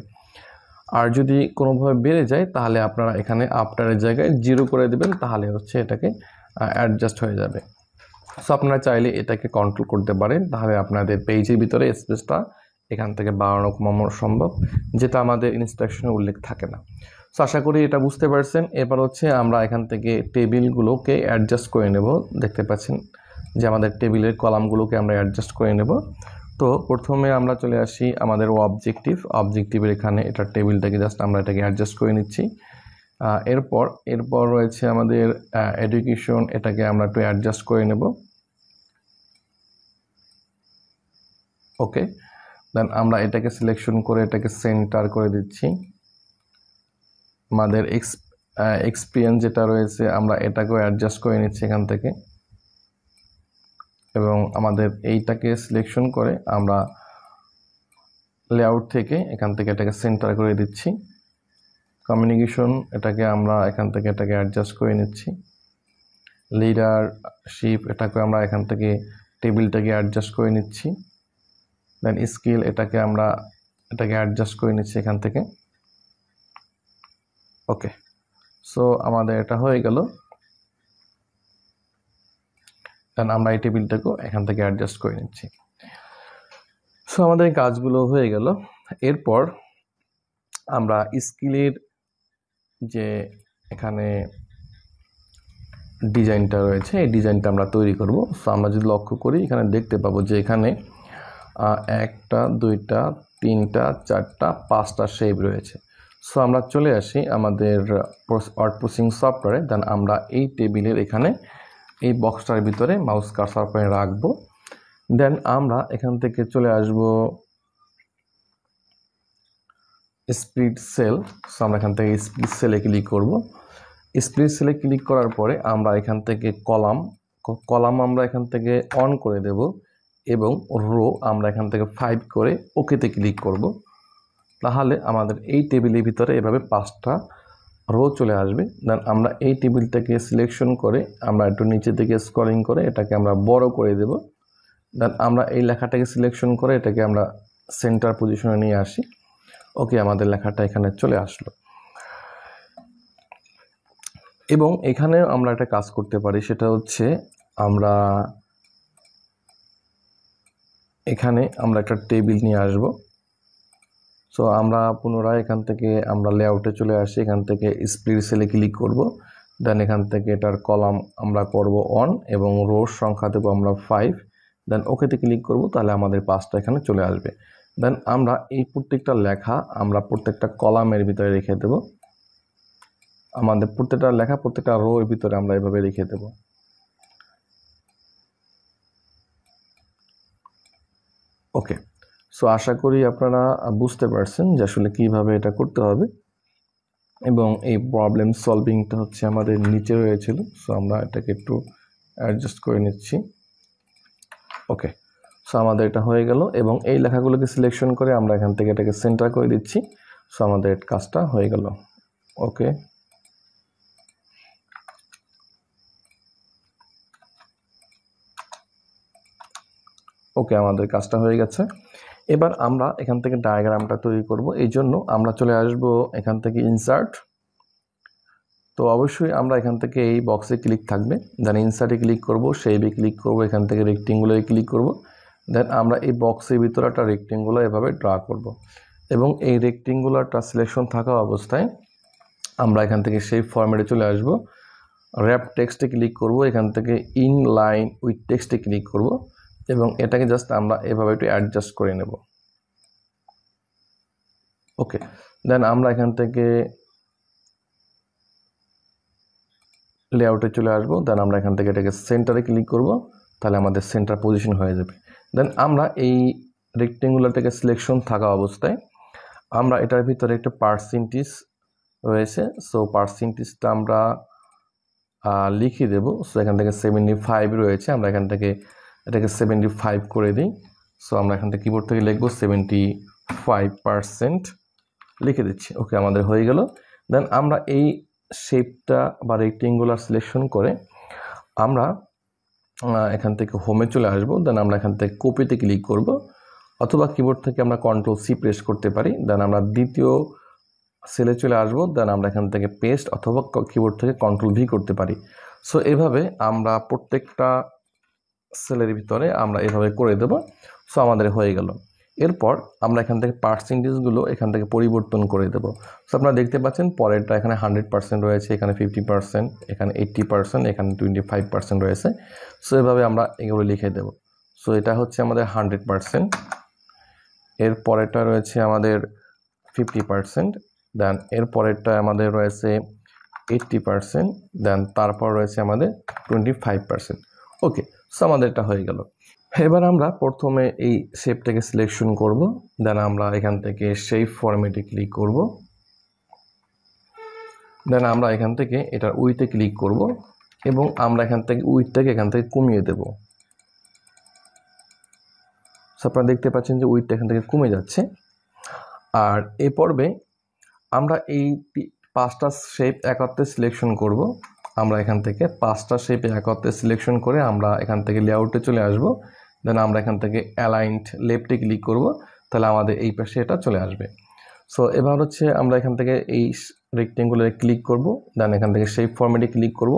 আর যদি কোনোভাবে বেড়ে যায় তাহলে আপনারা এখানে আফটারের জায়গায় 0 করে দেবেন, তাহলে হচ্ছে এটাকে অ্যাডজাস্ট হয়ে যাবে। সো আপনারা চাইলে এটাকে কন্ট্রোল করতে পারেন, তাহলে আপনাদের পেজের ভিতরে স্পেসটা এখান থেকে বাড়ানো কমানো সম্ভব, যেটা আমাদের ইনস্ট্রাকশনে উল্লেখ থাকে না। সো আশা করি এটা বুঝতে পারছেন। এবার হচ্ছে আমরা এখান থেকে টেবিলগুলোকে অ্যাডজাস্ট করে নেব। দেখতে পাচ্ছেন যে আমাদের টেবিলের কলামগুলোকে আমরা অ্যাডজাস্ট করে নেব। তো প্রথমে আমরা চলে আসি আমাদের অবজেক্টিভের এখানে এটা টেবিলটাকে জাস্ট আমরা এটাকে অ্যাডজাস্ট করে নিচ্ছি। এরপর রয়েছে আমাদের এডুকেশন, এটাকে আমরা একটু অ্যাডজাস্ট করে নেব। ওকে, দেন আমরা এটাকে সিলেকশন করে এটাকে সেন্টার করে দিচ্ছি। আমাদের এক্সপিরিয়েন্স যেটা রয়েছে আমরা এটাকেও অ্যাডজাস্ট করে নিচ্ছি এখান থেকে, এবং আমাদের এইটাকে সিলেকশন করে আমরা লেআউট থেকে এখান থেকে এটাকে সেন্টার করে দিচ্ছি। কমিউনিকেশন, এটাকে আমরা এখান থেকে এটাকে অ্যাডজাস্ট করে নিচ্ছি। লিডারশিপ, এটাকে আমরা এখান থেকে টেবিলটাকে অ্যাডজাস্ট করে নিচ্ছি। দেন স্কিল, এটাকে আমরা এটাকে অ্যাডজাস্ট করে নিচ্ছি এখান থেকে। ওকে, সো আমাদের এটা হয়ে গেল। দেন আমরা এই টেবিলটাকেও এখান থেকে অ্যাডজাস্ট করে নিচ্ছি। সো আমাদের কাজগুলো হয়ে গেল। এরপর আমরা স্কিলের যে এখানে ডিজাইনটা রয়েছে এই ডিজাইনটা আমরা তৈরি করব। সো আমরা যদি লক্ষ্য করি এখানে দেখতে পাবো যে এখানে 1টা 2টা 3টা 4টা 5টা শেপ রয়েছে। সো আমরা চলে আসি আমাদের ওয়ার্ড প্রসেসিং সফটওয়্যারে। দেন আমরা এই টেবিলের এখানে এই বক্সটার ভিতরে মাউস কার্সার পয়েন্ট রাখবো। দেন আমরা এখান থেকে চলে আসব স্প্লিট সেল। সো আমরা এখান থেকে স্প্লিট সেলে ক্লিক করব। স্প্লিট সেলে ক্লিক করার পরে আমরা এখান থেকে কলাম আমরা এখান থেকে অন করে দেব, এবং রো আমরা এখান থেকে 5 করে ওকেতে ক্লিক করব। তাহলে আমাদের এই টেবিলের ভিতরে এভাবে 5টা রো চলে আসবে। দেন আমরা এই টেবিলটাকে সিলেকশন করে আমরা একটু নিচে থেকে স্ক্রলিং করে এটাকে আমরা বড় করে দেব। দেন আমরা এই লেখাটাকে সিলেকশন করে এটাকে আমরা সেন্টার পজিশনে নিয়ে আসি। ওকে, আমাদের লেখাটা এখানে চলে আসলো। এবং এখানে আমরা একটা কাজ করতে পারি, সেটা হচ্ছে আমরা এখানে আমরা একটা টেবিল নিয়ে আসব। সো আমরা পুনরায় এখান থেকে আমরা লেআউটে চলে আসি, এখান থেকে স্প্লিট সেলে ক্লিক করব। দেন এখান থেকে এটার কলাম আমরা করব অন, এবং রোর সংখ্যা দেবো আমরা 5। দেন ওকেতে ক্লিক করব, তাহলে আমাদের 5টা এখানে চলে আসবে। দেন আমরা এই প্রত্যেকটা লেখা আমরা প্রত্যেকটা কলামের ভিতরে রেখে দেব। আমাদের প্রত্যেকটা লেখা প্রত্যেকটা রো এর ভিতরে আমরা এভাবে রেখে দেব। ওকে, সো আশা করি আপনারা বুঝতে পারছেন যে আসলে কিভাবে এটা করতে হবে, এবং এই প্রবলেম সলভিংটা হচ্ছে আমাদের নিচে রয়েছিল। সো আমরা এটাকে একটু অ্যাডজাস্ট করে নিচ্ছি। ওকে, সো আমাদের এটা হয়ে গেল, এবং এই লেখাগুলোকে সিলেকশন করে আমরা এখান থেকে এটাকে সেন্টার করে দিচ্ছি। সো আমাদের কাজটা হয়ে গেল। ওকে, ওকে, আমাদের কাজটা হয়ে গেছে। এবার আমরা এখান থেকে ডায়াগ্রামটা তৈরি করব। এই জন্য আমরা চলে আসব এখান থেকে ইনসার্ট। তো অবশ্যই আমরা এখান থেকে এই বক্সে ক্লিক থাকবে, দেন ইনসার্টে ক্লিক করব, শেপে ক্লিক করব, এখান থেকে রেক্টেঙ্গুলারে ক্লিক করব। দেন আমরা এই বক্সের ভিতরে একটা রেক্টেঙ্গুলার এভাবে ড্রা করব, এবং এই রেক্টেঙ্গুলারটা সিলেকশন থাকা অবস্থায় আমরা এখান থেকে সেই ফরম্যাটে চলে আসব। র্যাপ টেক্সটে ক্লিক করব, এখান থেকে ইন লাইন উইথ টেক্সটে ক্লিক করব, এবং এটাকে জাস্ট আমরা এভাবে একটু অ্যাডজাস্ট করে নেব। ওকে, দেন আমরা এখান থেকে লেআউটে চলে আসবো। দেন আমরা এখান থেকে এটাকে সেন্টারে ক্লিক করব, তাহলে আমাদের সেন্টার পজিশন হয়ে যাবে। দেন আমরা এই রেক্টেঙ্গুলারটাকে সিলেকশন থাকা অবস্থায় আমরা এটার ভিতরে একটা পার্সেন্টেজ রয়েছে। সো পার্সেন্টেজটা আমরা লিখে দেব। সো এখান থেকে 75 রয়েছে, আমরা এখান থেকে এটাকে 75 করে দিই। সো আমরা এখান থেকে কিবোর্ড থেকে লিখব 75% লিখে দিচ্ছি। ওকে, আমাদের হয়ে গেল। দেন আমরা এই শেপটা বা রেক্টেঙ্গুলার সিলেকশন করে আমরা এখান থেকে হোমে চলে আসব। দেন আমরা এখান থেকে কপিতে ক্লিক করব, অথবা কিবোর্ড থেকে আমরা কন্ট্রোল সি প্রেস করতে পারি। দেন আমরা দ্বিতীয় সেলে চলে আসব। দেন আমরা এখান থেকে পেস্ট, অথবা কিবোর্ড থেকে কন্ট্রোল ভি করতে পারি। সো এভাবে আমরা প্রত্যেকটা সেলের ভিতরে আমরা এভাবে করে দেব। সো আমাদের হয়ে গেল। এরপর আমরা এখান থেকে পার্সেন্টেজগুলো এখান থেকে পরিবর্তন করে দেব। সো আপনারা দেখতে পাচ্ছেন পরেরটা এখানে 100% রয়েছে, এখানে 50%, এখানে 80%, এখানে 25% রয়েছে। সো এভাবে আমরা এগুলো লিখে দেব। সো এটা হচ্ছে আমাদের 100%, এর পরেরটা রয়েছে আমাদের 50%, দেন এর পরেরটা আমাদের রয়েছে 80%, দেন তারপর রয়েছে আমাদের 25%। ওকে, সো আমাদের এটা হয়ে গেল। এবার আমরা প্রথমে এই শেপটাকে সিলেকশন করব, দেন আমরা এখান থেকে শেপ ফরম্যাটে ক্লিক করব, দেন আমরা এখান থেকে এটার উইথে ক্লিক করব এবং আমরা এখান থেকে উইথটাকে এখান থেকে কমিয়ে দেব। সো আপনারা দেখতে পাচ্ছেন যে উইথটা এখান থেকে কমে যাচ্ছে। আর এই পর্বে আমরা এই 5টা শেপ একত্রে সিলেকশন করব। আমরা এখান থেকে 5টা শেপ একত্রে সিলেকশন করে আমরা এখান থেকে লেআউটে চলে আসব, দেন আমরা এখান থেকে অ্যালাইনড লেফটে ক্লিক করব, তাহলে আমাদের এই পাশে এটা চলে আসবে। সো এবার হচ্ছে আমরা এখান থেকে এই রেক্টেঙ্গুলারে ক্লিক করব, দেন এখান থেকে শেপ ফরম্যাটে ক্লিক করব,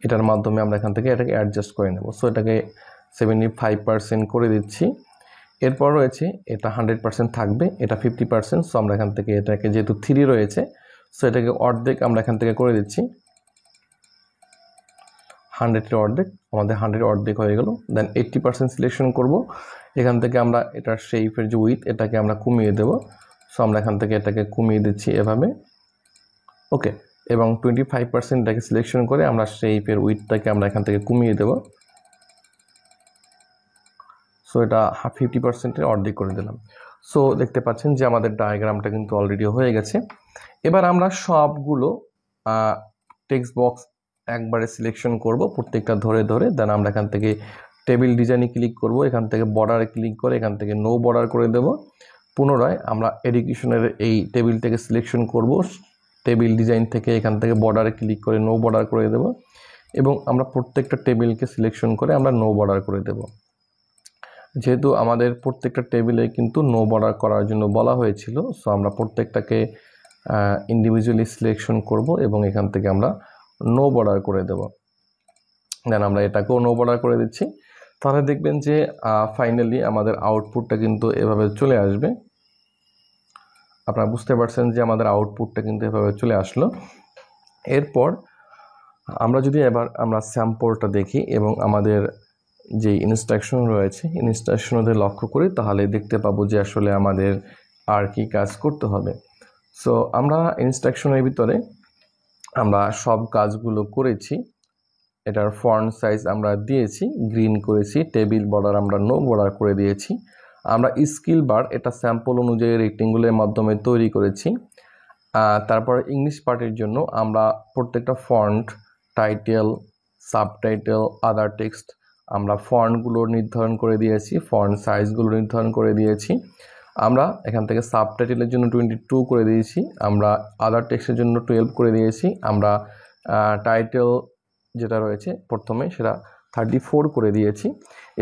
এটার মাধ্যমে আমরা এখান থেকে এটাকে অ্যাডজাস্ট করে নেব। সো এটাকে 75% করে দিচ্ছি। এরপর রয়েছে এটা 100% থাকবে, এটা 50%। সো আমরা এখান থেকে এটাকে যেহেতু 3 রয়েছে, সো এটাকে অর্ধেক আমরা এখান থেকে করে দিচ্ছি। 100-এর অর্ধেক, আমাদের 100 অর্ধেক হয়ে গেল। দেন 80% সিলেকশন করব, এখান থেকে আমরা এটার শেপের যে উইথ এটাকে আমরা কমিয়ে দেব। সো আমরা এখান থেকে এটাকে কমিয়ে দিচ্ছি এভাবে। ওকে, এবং 25% এটাকে সিলেকশন করে আমরা শেপের উইথটাকে আমরা এখান থেকে কমিয়ে দেব। সো এটা 50%-এর অর্ধেক করে দিলাম। সো দেখতে পাচ্ছেন যে আমাদের ডায়াগ্রামটা কিন্তু অলরেডি হয়ে গেছে। এবার আমরা সবগুলো টেক্সট বক্স একবারে সিলেকশন করব, প্রত্যেকটা ধরে ধরে। দেন আমরা এখান থেকে টেবিল ডিজাইনে ক্লিক করব, এখান থেকে বর্ডারে ক্লিক করে এখান থেকে নো বর্ডার করে দেব। পুনরায় আমরা এডুকেশনের এই টেবিলটাকে সিলেকশন করব, টেবিল ডিজাইন থেকে এখান থেকে বর্ডারে ক্লিক করে নো বর্ডার করে দেব এবং আমরা প্রত্যেকটা টেবিলকে সিলেকশন করে আমরা নো বর্ডার করে দেব। যেহেতু আমাদের প্রত্যেকটা টেবিলে কিন্তু নো বর্ডার করার জন্য বলা হয়েছিল, সো আমরা প্রত্যেকটাকে ইন্ডিভিজুয়ালি সিলেকশন করব এবং এখান থেকে আমরা নো বর্ডার করে দেব। দেন আমরা এটাকেও নো বর্ডার করে দিচ্ছি। তাহলে দেখবেন যে ফাইনালি আমাদের আউটপুটটা কিন্তু এভাবে চলে আসবে। আপনারা বুঝতে পারছেন যে আমাদের আউটপুটটা কিন্তু এভাবে চলে আসলো। এরপর আমরা যদি এবার আমরা স্যাম্পলটা দেখি এবং আমাদের যে ইনস্ট্রাকশন রয়েছে ইনস্ট্রাকশনদের লক্ষ্য করি, তাহলে দেখতে পাবো যে আসলে আমাদের আর কি কাজ করতে হবে। সো আমরা ইনস্ট্রাকশনের ভিতরে আমরা সব কাজগুলো করেছি। এটার ফন্ট সাইজ আমরা দিয়েছি, গ্রিন করেছি, টেবিল বর্ডার আমরা নো বর্ডার করে দিয়েছি। আমরা স্কিল বার এটা স্যাম্পল অনুযায়ী রেক্টেঙ্গুলের মাধ্যমে তৈরি করেছি। তারপর ইংলিশ পার্টের জন্য আমরা প্রত্যেকটা ফন্ট, টাইটেল, সাবটাইটেল, আদার টেক্সট আমরা ফন্টগুলো নির্ধারণ করে দিয়েছি, ফন্ট সাইজগুলো নির্ধারণ করে দিয়েছি। আমরা এখান থেকে সাবটাইটেলের জন্য 22 করে দিয়েছি, আমরা আদার টেক্সটের জন্য 12 করে দিয়েছি, আমরা টাইটেল যেটা রয়েছে প্রথমে সেটা 34 করে দিয়েছি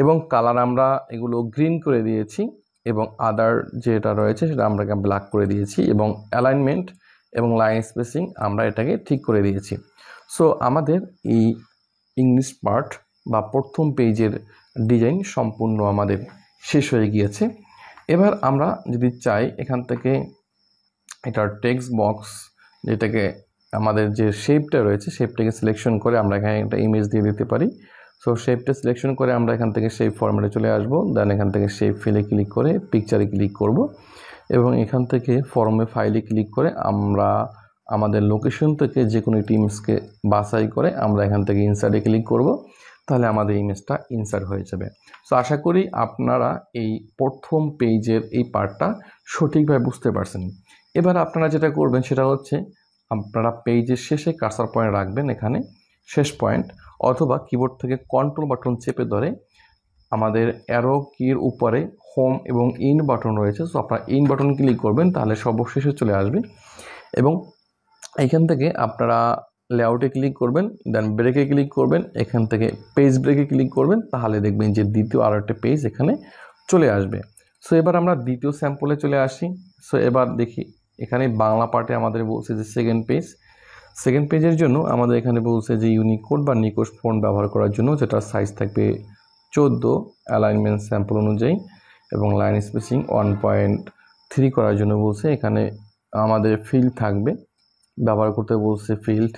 এবং কালার আমরা এগুলো গ্রিন করে দিয়েছি এবং আদার যেটা রয়েছে সেটা আমরা ব্ল্যাক করে দিয়েছি এবং অ্যালাইনমেন্ট এবং লাইন স্পেসিং আমরা এটাকে ঠিক করে দিয়েছি। সো আমাদের এই ইংলিশ পার্ট বা প্রথম পেজের ডিজাইন সম্পূর্ণ আমাদের শেষ হয়ে গিয়েছে। এবার আমরা যদি চাই এখান থেকে এটার টেক্সট বক্স যেটাকে আমাদের যে শেপটা রয়েছে শেপটাকে সিলেকশন করে আমরা এখানে একটা ইমেজ দিয়ে দিতে পারি। সো শেপটা সিলেকশন করে আমরা এখান থেকে শেপ ফরম্যাটে চলে আসব, দেন এখান থেকে শেপ ফিলে ক্লিক করে পিকচারে ক্লিক করব এবং এখান থেকে ফর্মে ফাইলে ক্লিক করে আমরা আমাদের লোকেশন থেকে যে কোনো ইমেজকে বাছাই করে আমরা এখান থেকে ইনসার্টে ক্লিক করব, তাহলে আমাদের ইমেজটা ইনসার্ট হয়ে যাবে। সো আশা করি আপনারা এই প্রথম পেজের এই পার্টটা সঠিকভাবে বুঝতে পারছেন। এবার আপনারা যেটা করবেন সেটা হচ্ছে আপনারা পেজের শেষে কার্সার পয়েন্ট রাখবেন, এখানে শেষ পয়েন্ট, অথবা কিবোর্ড থেকে কন্ট্রোল বাটন চেপে ধরে আমাদের অ্যারো কির উপরে হোম এবং ইন বাটন রয়েছে, সো আপনারা ইন বাটন ক্লিক করবেন, তাহলে সর্বশেষে চলে আসবে এবং এখান থেকে আপনারা লেআউটে ক্লিক করবেন, দেন ব্রেকে ক্লিক করবেন, এখান থেকে পেজ ব্রেকে ক্লিক করবেন, তাহলে দেখবেন যে দ্বিতীয় আরও একটা পেজ এখানে চলে আসবে। সো এবার আমরা দ্বিতীয় স্যাম্পলে চলে আসি। সো এবার দেখি এখানে বাংলা পার্টে আমাদের বলছে যে সেকেন্ড পেজ। সেকেন্ড পেজের জন্য আমাদের এখানে বলছে যে ইউনিকোড বা নিকোশ ফন্ট ব্যবহার করার জন্য, যেটার সাইজ থাকবে 14, অ্যালাইনমেন্ট স্যাম্পল অনুযায়ী, এবং লাইন স্পেসিং 1.3 করার জন্য বলছে। এখানে আমাদের ফিল্ড থাকবে, ব্যবহার করতে বলছে ফিল্ড,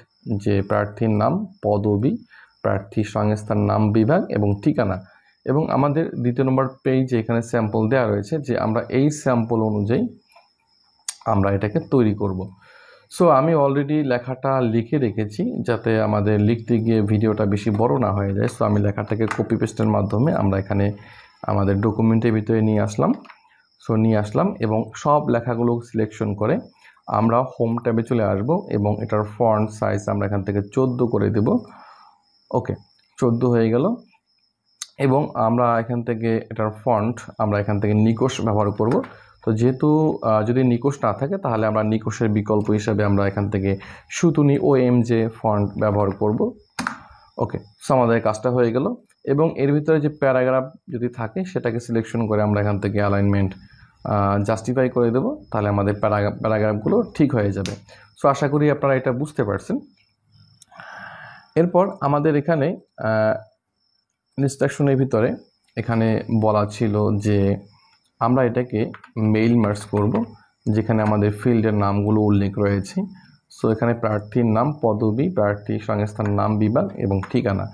যে প্রার্থীর নাম, পদবি, প্রার্থী সংস্থার নাম, বিভাগ এবং ঠিকানা। এবং আমাদের দ্বিতীয় নম্বর পেজে এখানে স্যাম্পল দেওয়া রয়েছে, যে আমরা এই স্যাম্পল অনুযায়ী আমরা এটাকে তৈরি করব। সো আমি অলরেডি লেখাটা লিখে রেখেছি, যাতে আমাদের লিখতে গিয়ে ভিডিওটা বেশি বড় না হয়ে যায়। সো আমি লেখাটাকে কপি পেস্টের মাধ্যমে আমরা এখানে আমাদের ডকুমেন্টের ভিতরে নিয়ে আসলাম এবং সব লেখাগুলো সিলেকশন করে আমরা হোম ট্যাবে চলে আসব এবং এটার ফন্ট সাইজ আমরা এখান থেকে 14 করে দেব। ওকে, 14 হয়ে গেল। এবং আমরা এখান থেকে এটার ফন্ট আমরা এখান থেকে নিকোশ ব্যবহার করব। তো যেহেতু যদি নিকোশ না থাকে, তাহলে আমরা নিকোশের বিকল্প হিসাবে আমরা এখান থেকে সুতুনি OMJ ফন্ট ব্যবহার করব। ওকে, সো আমাদের কাজটা হয়ে গেল। এবং এর ভিতরে যে প্যারাগ্রাফ যদি থাকে, সেটাকে সিলেকশন করে আমরা এখান থেকে অ্যালাইনমেন্ট জাস্টিফাই করে দেব, তাহলে আমাদের প্যারাগ্রাফগুলো ঠিক হয়ে যাবে। সো আশা করি আপনারা এটা বুঝতে পারছেন। এরপর আমাদের এখানে ইনস্ট্রাকশনের ভিতরে এখানে বলা ছিল যে আমরা এটাকে মেইল মার্জ করব, যেখানে আমাদের ফিল্ডের নামগুলো উল্লেখ রয়েছে। সো এখানে প্রার্থীর নাম, পদবি, প্রার্থী সংস্থার নাম, বিভাগ এবং ঠিকানা।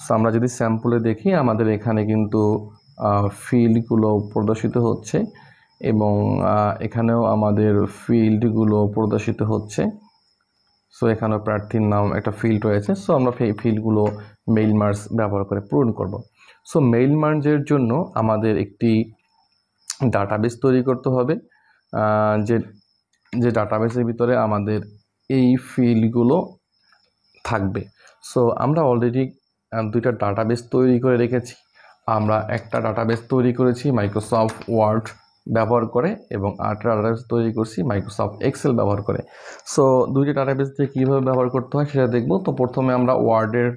সো আমরা যদি স্যাম্পলে দেখি, আমাদের এখানে কিন্তু ফিল্ডগুলো প্রদর্শিত হচ্ছে এবং এখানেও আমাদের ফিল্ডগুলো প্রদর্শিত হচ্ছে। সো এখানেও প্রার্থীর নাম একটা ফিল্ড রয়েছে। সো আমরা এই ফিল্ডগুলো মেইল মার্জ ব্যবহার করে পূরণ করব। সো মেইল মার্জের জন্য আমাদের একটি ডাটাবেস তৈরি করতে হবে, যে ডাটাবেসের ভিতরে আমাদের এই ফিল্ডগুলো থাকবে। সো আমরা অলরেডি দুইটা ডাটাবেস তৈরি করে রেখেছি। আমরা একটা ডাটাবেস তৈরি করেছি মাইক্রোসফট ওয়ার্ড ব্যবহার করে এবং আরেকটা ডাটাবেস তৈরি করছি মাইক্রোসফট এক্সেল ব্যবহার করে। সো দুইটা ডাটাবেস দিয়ে কীভাবে ব্যবহার করতে হয় সেটা দেখব। তো প্রথমে আমরা ওয়ার্ডের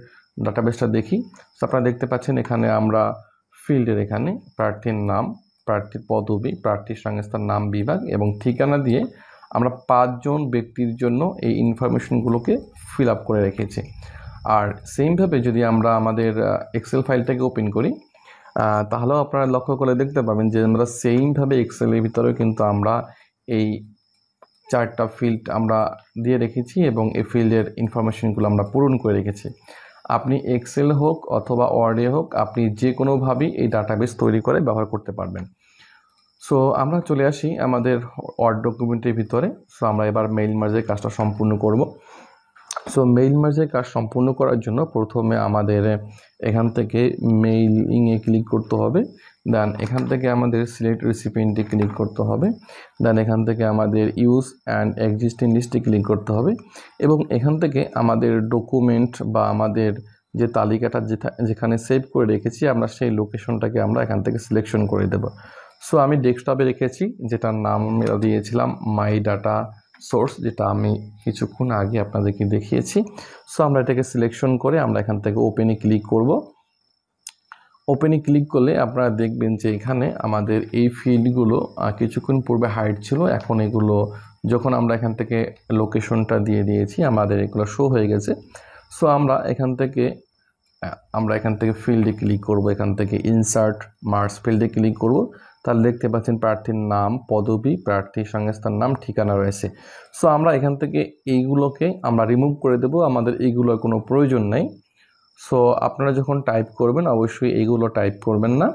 ডাটাবেসটা দেখি। সো আপনারা দেখতে পাচ্ছেন এখানে আমরা ফিল্ডের এখানে প্রার্থীর নাম, প্রার্থীর পদবি, প্রার্থীর সংস্থার নাম, বিভাগ এবং ঠিকানা দিয়ে আমরা 5 জন ব্যক্তির জন্য এই ইনফরমেশনগুলোকে ফিল আপ করে রেখেছি। আর সেমভাবে যদি আমরা আমাদের এক্সেল ফাইলটাকে ওপেন করি, তাহলেও আপনারা লক্ষ্য করে দেখতে পাবেন যে আমরা সেমভাবে এক্সেলের ভিতরেও কিন্তু আমরা এই 4টা ফিল্ড আমরা দিয়ে রেখেছি এবং এই ফিল্ডের ইনফরমেশনগুলো আমরা পূরণ করে রেখেছি। আপনি এক্সেল হোক অথবা ওয়ার্ডে হোক, আপনি যে কোনোভাবেই এই ডাটাবেস তৈরি করে ব্যবহার করতে পারবেন। সো আমরা চলে আসি আমাদের ওয়ার্ড ডকুমেন্টের ভিতরে। সো আমরা এবার মেইল মার্জের কাজটা সম্পূর্ণ করব। সো মেইল মার্জের কাজ সম্পূর্ণ করার জন্য প্রথমে আমাদের এখান থেকে মেইলিংয়ে ক্লিক করতে হবে। দেন এখান থেকে আমাদের সিলেক্ট রেসিপিয়েন্টে ক্লিক করতে হবে। দেন এখান থেকে আমাদের ইউজ অ্যান্ড এক্সিস্টিং লিস্টে ক্লিক করতে হবে এবং এখান থেকে আমাদের ডকুমেন্ট বা আমাদের যে তালিকাটা যেখানে সেভ করে রেখেছি, আমরা সেই লোকেশনটাকে আমরা এখান থেকে সিলেকশন করে দেব। সো আমি ডেস্কটপে রেখেছি, যেটার নাম দিয়েছিলাম মাই ডাটা সোর্স, যেটা আমি কিছুক্ষণ আগে আপনাদেরকে দেখিয়েছি। সো আমরা এটাকে সিলেকশন করে আমরা এখান থেকে ওপেনে ক্লিক করব। ওপেনে ক্লিক করলে আপনারা দেখবেন যে এখানে আমাদের এই ফিল্ডগুলো কিছুক্ষণ পূর্বে হাইড ছিল, এখন এগুলো যখন আমরা এখান থেকে লোকেশনটা দিয়ে দিয়েছি, আমাদের এগুলো শো হয়ে গেছে। সো আমরা এখান থেকে ফিল্ডে ক্লিক করব, এখান থেকে ইনসার্ট মার্জ ফিল্ডে ক্লিক করব। তাহলে দেখতে পাচ্ছেন প্রার্থীর নাম, পদবি, প্রার্থী সংস্থার নাম, ঠিকানা রয়েছে। সো আমরা এখান থেকে এইগুলোকে আমরা রিমুভ করে দেব, আমাদের এইগুলোর কোনো প্রয়োজন নেই। সো আপনারা যখন টাইপ করবেন অবশ্যই এইগুলো টাইপ করবেন না,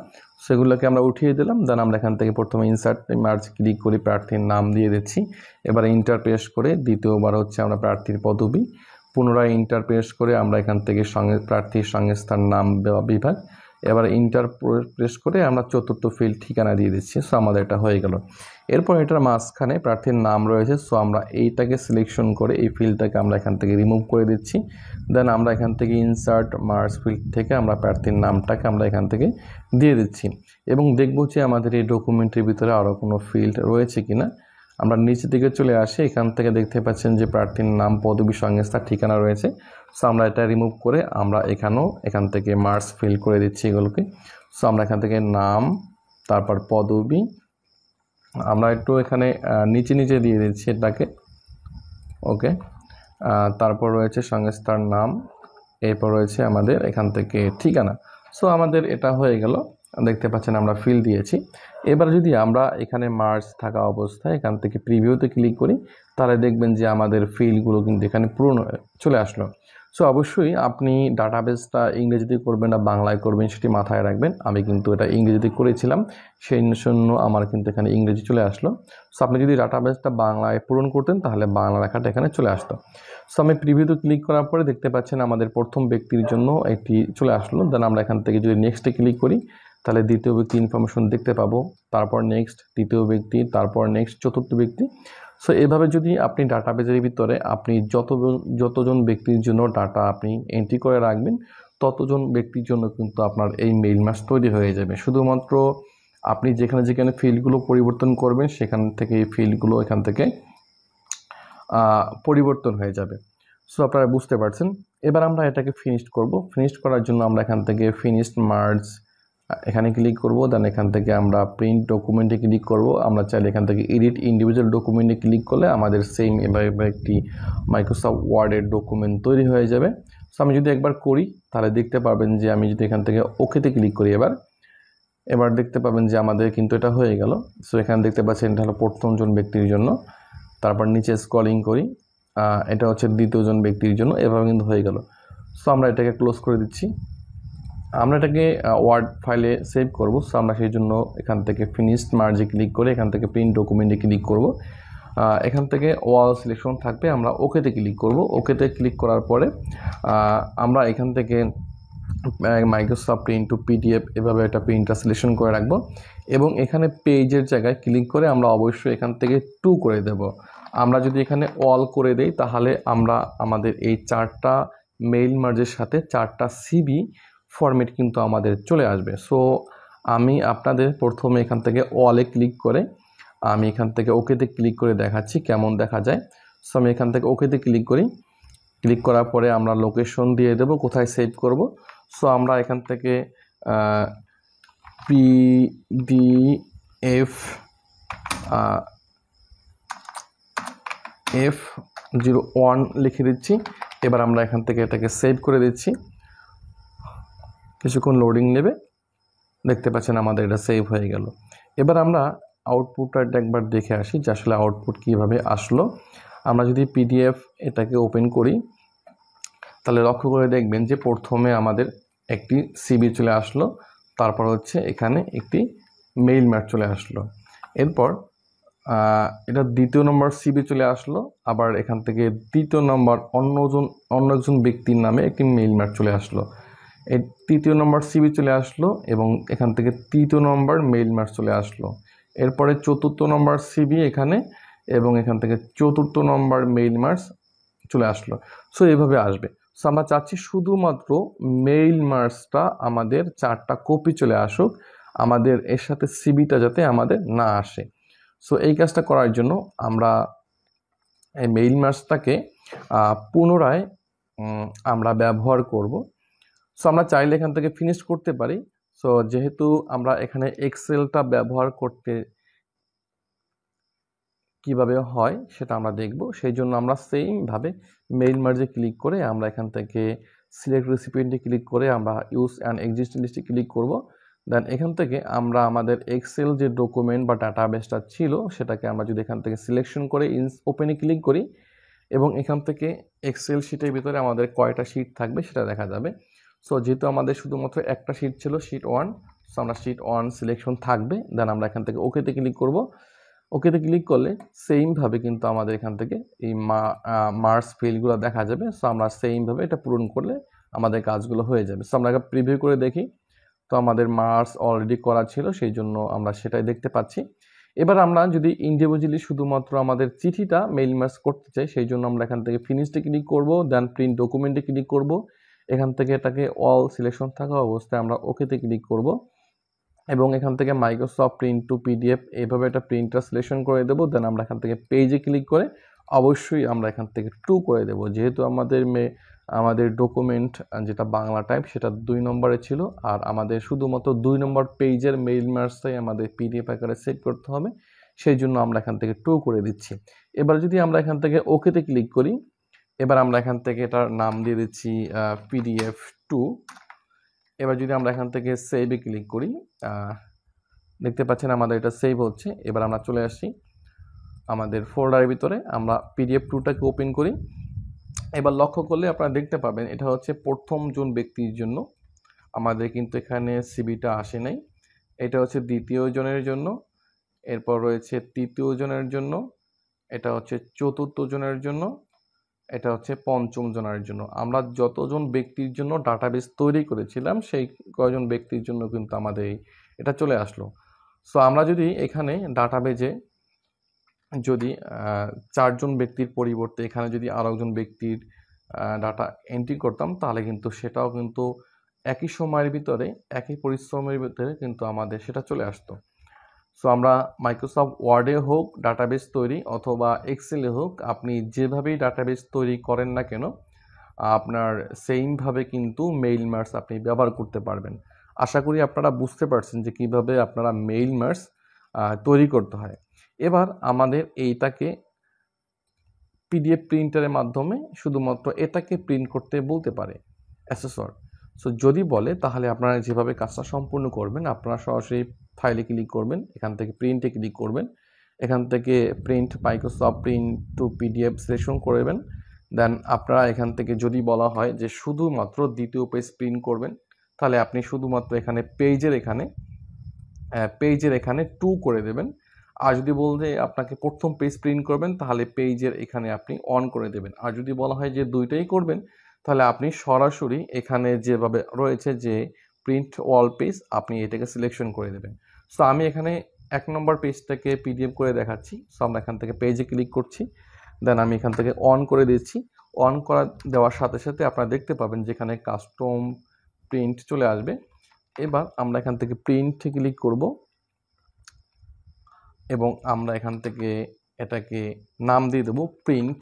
সেগুলোকে আমরা উঠিয়ে দিলাম। দেন আমরা এখান থেকে প্রথমে ইনসার্ট মার্জ ক্লিক করি, প্রার্থীর নাম দিয়ে দিচ্ছি। এবারে ইন্টার প্রেস করে দ্বিতীয়বার হচ্ছে আমরা প্রার্থীর পদবি, পুনরায় ইন্টার প্রেস করে আমরা এখান থেকে প্রার্থীর সংস্থার নাম বিভাগ, এবার ইন্টার প্রেস করে আমরা চতুর্থ ফিল্ড ঠিকানা দিয়ে দিচ্ছি। সো আমাদের এটা হয়ে গেল। এরপর এটার মাঝখানে প্রার্থীর নাম রয়েছে। সো আমরা এইটাকে সিলেকশন করে এই ফিল্ডটাকে আমরা এখান থেকে রিমুভ করে দিচ্ছি। দেন আমরা এখান থেকে ইনসার্ট মার্জ ফিল্ড থেকে আমরা প্রার্থীর নামটাকে আমরা এখান থেকে দিয়ে দিচ্ছি এবং দেখব যে আমাদের এই ডকুমেন্টের ভিতরে আরও কোনো ফিল্ড রয়েছে কিনা। আমরা নিচের দিকে চলে আসি, এখান থেকে দেখতে পাচ্ছেন যে প্রার্থীর নাম, পদবি, সংস্থার ঠিকানা রয়েছে। সো আমরা এটা রিমুভ করে আমরা এখান থেকে মার্জ ফিল করে দিচ্ছি এগুলোকে। সো আমরা এখান থেকে নাম, তারপর পদবি, আমরা একটু এখানে নিচে দিয়ে দিচ্ছি এটাকে। ওকে, তারপর রয়েছে সংস্থার নাম, এরপর রয়েছে আমাদের এখান থেকে ঠিকানা। সো আমাদের এটা হয়ে গেল, দেখতে পাচ্ছেন আমরা ফিল দিয়েছি। এবার যদি আমরা এখানে মার্জ থাকা অবস্থায় এখান থেকে প্রিভিউতে ক্লিক করি, তাহলে দেখবেন যে আমাদের ফিলগুলো কিন্তু এখানে পূরণ চলে আসলো। সো অবশ্যই আপনি ডাটাবেসটা ইংরেজিতে করবেন না বাংলায় করবেন সেটি মাথায় রাখবেন। আমি কিন্তু এটা ইংরেজিতে করেছিলাম, সেই জন্য আমার কিন্তু এখানে ইংরেজি চলে আসলো। সো আপনি যদি ডাটাবেসটা বাংলায় পূরণ করতেন তাহলে বাংলা লেখাটা এখানে চলে আসতো। সো আমি প্রিভিউতে ক্লিক করার পরে দেখতে পাচ্ছেন আমাদের প্রথম ব্যক্তির জন্য এটি চলে আসলো। দেন আমরা এখান থেকে যদি নেক্সটে ক্লিক করি তাহলে দ্বিতীয় ব্যক্তি ইনফরমেশন দেখতে পাবো, তারপর নেক্সট তৃতীয় ব্যক্তি, তারপর নেক্সট চতুর্থ ব্যক্তি। সো এভাবে যদি আপনি ডাটাবেজের ভিতরে আপনি যতজন ব্যক্তির জন্য ডাটা আপনি এন্ট্রি করে রাখবেন, ততজন ব্যক্তির জন্য কিন্তু আপনার এই মেইল মাস তৈরি হয়ে যাবে। শুধুমাত্র আপনি যেখানে যেখানে ফিল্ডগুলো পরিবর্তন করবেন সেখান থেকে এই ফিল্ডগুলো এখান থেকে পরিবর্তন হয়ে যাবে। সো আপনারা বুঝতে পারছেন। এবার আমরা এটাকে ফিনিশড করব। ফিনিশড করার জন্য আমরা এখান থেকে ফিনিশড মার্জ এখানে ক্লিক করব। দেন এখান থেকে আমরা প্রিন্ট ডকুমেন্টে ক্লিক করব। আমরা চাইলে এখান থেকে এডিট ইন্ডিভিজুয়াল ডকুমেন্টে ক্লিক করলে আমাদের সেম এভাবে একটি মাইক্রোসফট ওয়ার্ডের ডকুমেন্ট তৈরি হয়ে যাবে। সো আমি যদি একবার করি তাহলে দেখতে পারবেন যে আমি যদি এখান থেকে ওকেতে ক্লিক করি এবার দেখতে পাবেন যে আমাদের কিন্তু এটা হয়ে গেল। সো এখানে দেখতে পাচ্ছেন এটা হলো প্রথমজন ব্যক্তির জন্য, তারপর নিচে স্ক্রলিং করি, এটা হচ্ছে দ্বিতীয়জন ব্যক্তির জন্য, এভাবে কিন্তু হয়ে গেল। সো আমরা এটাকে ক্লোজ করে দিচ্ছি। আমরা এটাকে ওয়ার্ড ফাইলে সেভ করব। সো আমরা সেই জন্য এখান থেকে ফিনিশড মার্জে ক্লিক করে এখান থেকে প্রিন্ট ডকুমেন্টে ক্লিক করব। এখান থেকে ওয়াল সিলেকশন থাকবে, আমরা ওকেতে ক্লিক করব। ওকেতে ক্লিক করার পরে আমরা এখান থেকে মাইক্রোসফট প্রিন্ট টু পিডিএফ এভাবে একটা প্রিন্টটা সিলেকশন করে রাখবো এবং এখানে পেজের জায়গায় ক্লিক করে আমরা অবশ্যই এখান থেকে 2 করে দেব। আমরা যদি এখানে অল করে দেই তাহলে আমরা আমাদের এই 4টা মেইল মার্জের সাথে 4টা সিবি ফরম্যাট কিন্তু আমাদের চলে আসবে। সো আমি আপনাদের প্রথমে এখান থেকে অলে ক্লিক করে আমি এখান থেকে ওকেতে ক্লিক করে দেখাচ্ছি কেমন দেখা যায়। সো আমি এখান থেকে ওকেতে ক্লিক করি। ক্লিক করার পরে আমরা লোকেশন দিয়ে দেব কোথায় সেভ করব। সো আমরা এখান থেকে PDF F01 লিখে দিচ্ছি। এবার আমরা এখান থেকে এটাকে সেভ করে দিচ্ছি। কিছুক্ষণ লোডিং নেবে, দেখতে পাচ্ছেন আমাদের এটা সেভ হয়ে গেল। এবার আমরা আউটপুটটা একবার দেখে আসি যে আসলে আউটপুট কীভাবে আসলো। আমরা যদি PDF এটাকে ওপেন করি তাহলে লক্ষ্য করে দেখবেন যে প্রথমে আমাদের একটি সিবি চলে আসলো, তারপর হচ্ছে এখানে একটি মেইল ম্যাচ চলে আসলো, এরপর এটা দ্বিতীয় নম্বর সিবি চলে আসলো, আবার এখান থেকে তৃতীয় নম্বর অন্য একজন ব্যক্তির নামে একটি মেইল ম্যাচ চলে আসলো, এই তৃতীয় নম্বর সিবি চলে আসলো এবং এখান থেকে তৃতীয় নম্বর মেইল ম্যাচ চলে আসলো, এরপরে চতুর্থ নম্বর সিবি এখানে এবং এখান থেকে চতুর্থ নম্বর মেইল ম্যাচ চলে আসলো। সো এইভাবে আসবে। সো আমরা চাচ্ছি শুধুমাত্র মেইল মার্কসটা আমাদের 4টা কপি চলে আসুক, আমাদের এর সাথে সিবিটা যাতে আমাদের না আসে। সো এই কাজটা করার জন্য আমরা এই মেইল মার্কসটাকে পুনরায় আমরা ব্যবহার করব। সো আমরা চাইলে এখান থেকে ফিনিশ করতে পারি। সো যেহেতু আমরা এখানে এক্সেলটা ব্যবহার করতে কিভাবে হয় সেটা আমরা দেখব, সেই জন্য আমরা সেইমভাবে মেইল মার্জে ক্লিক করে আমরা এখান থেকে সিলেক্ট রেসিপিয়েন্টে ক্লিক করে আমরা ইউজ অ্যান্ড এক্সিস্টিং লিস্টে ক্লিক করব। দেন এখান থেকে আমরা আমাদের এক্সেল যে ডকুমেন্ট বা ডাটাবেসটা ছিল সেটাকে আমরা যদি এখান থেকে সিলেকশন করে ওপেনে ক্লিক করি এবং এখান থেকে এক্সেল শিটের ভিতরে আমাদের কয়টা শিট থাকবে সেটা দেখা যাবে। সো যেহেতু আমাদের শুধুমাত্র একটা শিট ছিল, শিট 1, সো আমরা শিট 1 সিলেকশন থাকবে। দেন আমরা এখান থেকে ওকেতে ক্লিক করব। ওকেতে ক্লিক করলে সেইমভাবে কিন্তু আমাদের এখান থেকে এই মার্কস ফিল্ডগুলো দেখা যাবে। সো আমরা সেইমভাবে এটা পূরণ করলে আমাদের কাজগুলো হয়ে যাবে। সো আমরা প্রিভিউ করে দেখি, তো আমাদের মার্কস অলরেডি করা ছিল সেই জন্য আমরা সেটাই দেখতে পাচ্ছি। এবার আমরা যদি ইন্ডিভিজুয়ালি শুধুমাত্র আমাদের চিঠিটা মেইল মার্কস করতে চাই সেই জন্য আমরা এখান থেকে ফিনিশে ক্লিক করব, দেন প্রিন্ট ডকুমেন্টে ক্লিক করব, এখান থেকে এটাকে অল সিলেকশন থাকা অবস্থায় আমরা ওকেতে ক্লিক করব এবং এখান থেকে মাইক্রোসফট প্রিন্ট টু পিডিএফ এইভাবে একটা প্রিন্টটা সিলেকশন করে দেবো। দেন আমরা এখান থেকে পেজে ক্লিক করে অবশ্যই আমরা এখান থেকে 2 করে দেবো, যেহেতু আমাদের ডকুমেন্ট যেটা বাংলা টাইপ সেটা 2 নম্বরে ছিল আর আমাদের শুধুমাত্র 2 নম্বর পেজের মেইল মার্কসটাই আমাদের পিডিএফ আকারে সেভ করতে হবে, সেই জন্য আমরা এখান থেকে 2 করে দিচ্ছি। এবার যদি আমরা এখান থেকে ওকেতে ক্লিক করি এবার আমরা এখান থেকে এটার নাম দিয়ে দিচ্ছি PDF2। এবার যদি আমরা এখান থেকে সেভে ক্লিক করি, দেখতে পাচ্ছেন আমাদের এটা সেভ হচ্ছে। এবার আমরা চলে আসি আমাদের ফোল্ডারের ভিতরে, আমরা PDF2টাকে ওপেন করি। এবার লক্ষ্য করলে আপনারা দেখতে পাবেন এটা হচ্ছে প্রথম জন ব্যক্তির জন্য, আমাদের কিন্তু এখানে সিভিটা আসে নাই। এটা হচ্ছে দ্বিতীয় জনের জন্য, এরপর রয়েছে তৃতীয় জনের জন্য, এটা হচ্ছে চতুর্থ জনের জন্য, এটা হচ্ছে পঞ্চম জনের জন্য। আমরা যতজন ব্যক্তির জন্য ডাটাবেস তৈরি করেছিলাম সেই কয়জন ব্যক্তির জন্য কিন্তু আমাদের এটা চলে আসলো। সো আমরা যদি এখানে ডাটাবেজে যদি 4 জন ব্যক্তির পরিবর্তে এখানে যদি আরও একজন ব্যক্তির ডাটা এন্ট্রি করতাম, তাহলে কিন্তু সেটাও কিন্তু একই সময়ের ভিতরে একই পরিশ্রমের ভিতরে কিন্তু আমাদের সেটা চলে আসতো। সো আমরা মাইক্রোসফট ওয়ার্ডে হোক ডাটাবেস তৈরি অথবা এক্সেলে হোক, আপনি যেভাবেই ডাটাবেস তৈরি করেন না কেন আপনার সেইমভাবে কিন্তু মেইল মার্জ আপনি ব্যবহার করতে পারবেন। আশা করি আপনারা বুঝতে পারছেন যে কিভাবে আপনারা মেইল মার্জ তৈরি করতে হয়। এবার আমাদের এইটাকে PDF প্রিন্টারের মাধ্যমে শুধুমাত্র এটাকে প্রিন্ট করতে বলতে পারে অ্যাসেসর। সো যদি বলে তাহলে আপনারা যেভাবে কাজটা সম্পূর্ণ করবেন, আপনারা সরাসরি ফাইলে ক্লিক করবেন, এখান থেকে প্রিন্টে ক্লিক করবেন, এখান থেকে print Microsoft print to PDF selection করবেন। দেন আপনারা এখান থেকে যদি বলা হয় যে শুধুমাত্র দ্বিতীয় পেজ প্রিন্ট করবেন, তাহলে আপনি শুধুমাত্র এখানে পেজের এখানে 2 করে দেবেন। আর যদি বলতে আপনাকে প্রথম পেজ প্রিন্ট করবেন, তাহলে পেজের এখানে আপনি অন করে দেবেন। আর যদি বলা হয় যে দুইটাই করবেন, তাহলে আপনি সরাসরি এখানে যেভাবে রয়েছে যে প্রিন্ট অল পেজ, আপনি এটাকে সিলেকশন করে দেবেন। সো আমি এখানে 1 নম্বর পেজটাকে PDF করে দেখাচ্ছি। সো আমরা এখান থেকে পেজে ক্লিক করছি, দেন আমি এখান থেকে অন করে দিচ্ছি। অন করা দেওয়ার সাথে সাথে আপনারা দেখতে পাবেন যেখানে কাস্টম প্রিন্ট চলে আসবে। এবার আমরা এখান থেকে প্রিন্টে ক্লিক করব এবং আমরা এখান থেকে এটাকে নাম দিয়ে দেব প্রিন্ট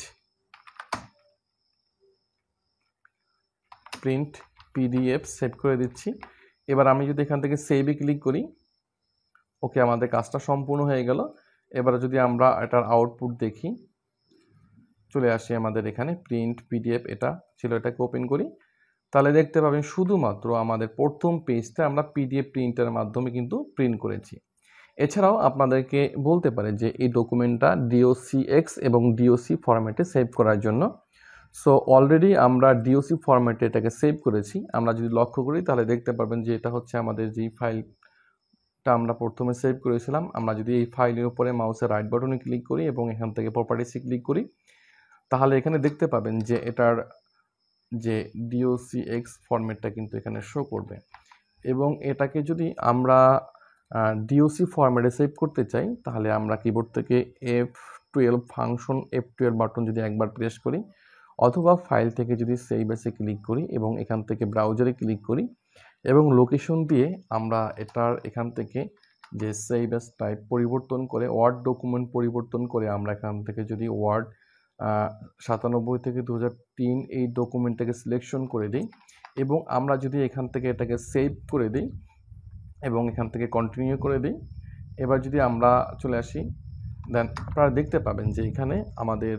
PDF সেভ করে দিচ্ছি। এবার আমি যদি এখান থেকে সেভে ক্লিক করি, ওকে আমাদের কাজটা সম্পূর্ণ হয়ে গেল। এবার যদি আমরা এটার আউটপুট দেখি, চলে আসি আমাদের এখানে প্রিন্ট PDF এটা ছিল, এটাকে ওপেন করি, তাহলে দেখতে পাবেন শুধুমাত্র আমাদের প্রথম পেজটা আমরা PDF প্রিন্টারের মাধ্যমে কিন্তু প্রিন্ট করেছি। এছাড়াও আপনাদেরকে বলতে পারে যে এই ডকুমেন্টটা DOCX এবং DOC ফরম্যাটে সেভ করার জন্য। সো অলরেডি আমরা DOC ফরম্যাটে এটাকে সেভ করেছি। আমরা যদি লক্ষ্য করি তাহলে দেখতে পারবেন যে এটা হচ্ছে আমাদের যেই ফাইলটা আমরা প্রথমে সেভ করেছিলাম। আমরা যদি এই ফাইলের উপরে মাউসের রাইট বাটনে ক্লিক করি এবং এখান থেকে প্রপার্টিসে ক্লিক করি, তাহলে এখানে দেখতে পাবেন যে এটার যে DOCX ফরম্যাটটা কিন্তু এখানে শো করবে। এবং এটাকে যদি আমরা DOC ফরম্যাটে সেভ করতে চাই, তাহলে আমরা কিবোর্ড থেকে F12 বাটন যদি একবার প্রেস করি, অথবা ফাইল থেকে যদি সেভ এসে ক্লিক করি এবং এখান থেকে ব্রাউজারে ক্লিক করি এবং লোকেশন দিয়ে আমরা এটার এখান থেকে যে সেভ এস টাইপ পরিবর্তন করে ওয়ার্ড ডকুমেন্ট পরিবর্তন করে আমরা এখান থেকে যদি ওয়ার্ড 97 থেকে 2003 এই ডকুমেন্টটাকে সিলেকশন করে দিই এবং আমরা যদি এখান থেকে এটাকে সেভ করে দিই এবং এখান থেকে কন্টিনিউ করে দিই, এবার যদি আমরা চলে আসি, দেন আপনারা দেখতে পাবেন যে এখানে আমাদের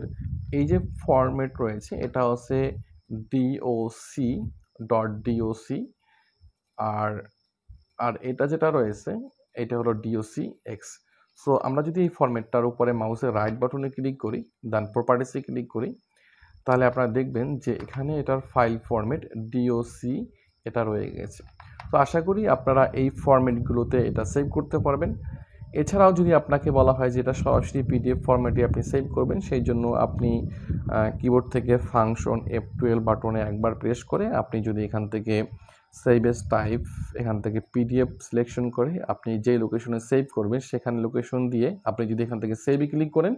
এই যে ফরম্যাট রয়েছে এটা হচ্ছে DOC.DOC, আর এটা যেটা রয়েছে এটা হলো DOCX। সো আমরা যদি এই ফরম্যাটটার উপরে মাউসের রাইট বাটনে ক্লিক করি, দেন প্রপার্টিসে ক্লিক করি, তাহলে আপনারা দেখবেন যে এখানে এটার ফাইল ফরম্যাট DOC এটা রয়ে গেছে। তো আশা করি আপনারা এই ফরম্যাটগুলোতে এটা সেভ করতে পারবেন। এছাড়াও যদি আপনাকে বলা হয় যে এটা সরাসরি PDF ফরম্যাটে আপনি সেভ করবেন, সেই জন্য আপনি কিবোর্ড থেকে ফাংশন F12 বাটনে একবার প্রেস করে আপনি যদি এখান থেকে সেভ এস টাইপ এখান থেকে PDF সিলেকশন করে আপনি যে লোকেশনে সেভ করবেন সেখানে লোকেশন দিয়ে আপনি যদি এখান থেকে সেভে ক্লিক করেন,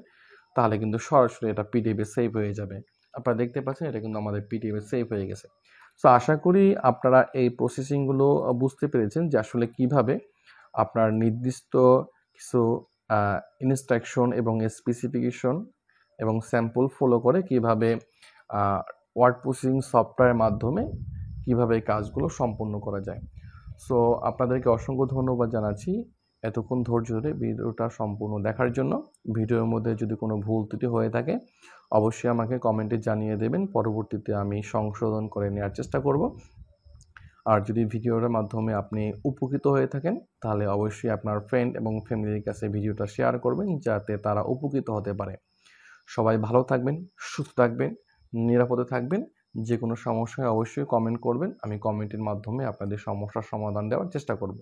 তাহলে কিন্তু সরাসরি এটা PDF এ সেভ হয়ে যাবে। আপনারা দেখতে পাচ্ছেন এটা কিন্তু আমাদের PDF এ সেভ হয়ে গেছে। সো আশা করি আপনারা এই প্রসেসিংগুলো বুঝতে পেরেছেন যে আসলে কিভাবে আপনার নির্দিষ্ট কিছু ইনস্ট্রাকশন এবং স্পেসিফিকেশন এবং স্যাম্পল ফলো করে কিভাবে ওয়ার্ড প্রসেসিং সফটওয়্যারের মাধ্যমে কিভাবে এই কাজগুলো সম্পন্ন করা যায়। সো আপনাদেরকে অসংখ্য ধন্যবাদ জানাচ্ছি এতক্ষণ ধৈর্য ধরে ভিডিওটা সম্পূর্ণ দেখার জন্য। ভিডিওর মধ্যে যদি কোনো ভুল ত্রুটি হয়ে থাকে অবশ্যই আমাকে কমেন্টে জানিয়ে দেবেন, পরবর্তীতে আমি সংশোধন করে নেওয়ার চেষ্টা করব। আর যদি ভিডিওটার মাধ্যমে আপনি উপকৃত হয়ে থাকেন তাহলে অবশ্যই আপনার ফ্রেন্ড এবং ফ্যামিলির কাছে ভিডিওটা শেয়ার করবেন যাতে তারা উপকৃত হতে পারে। সবাই ভালো থাকবেন, সুস্থ থাকবেন, নিরাপদে থাকবেন। যে কোনো সমস্যায় অবশ্যই কমেন্ট করবেন, আমি কমেন্টের মাধ্যমে আপনাদের সমস্যার সমাধান দেওয়ার চেষ্টা করব।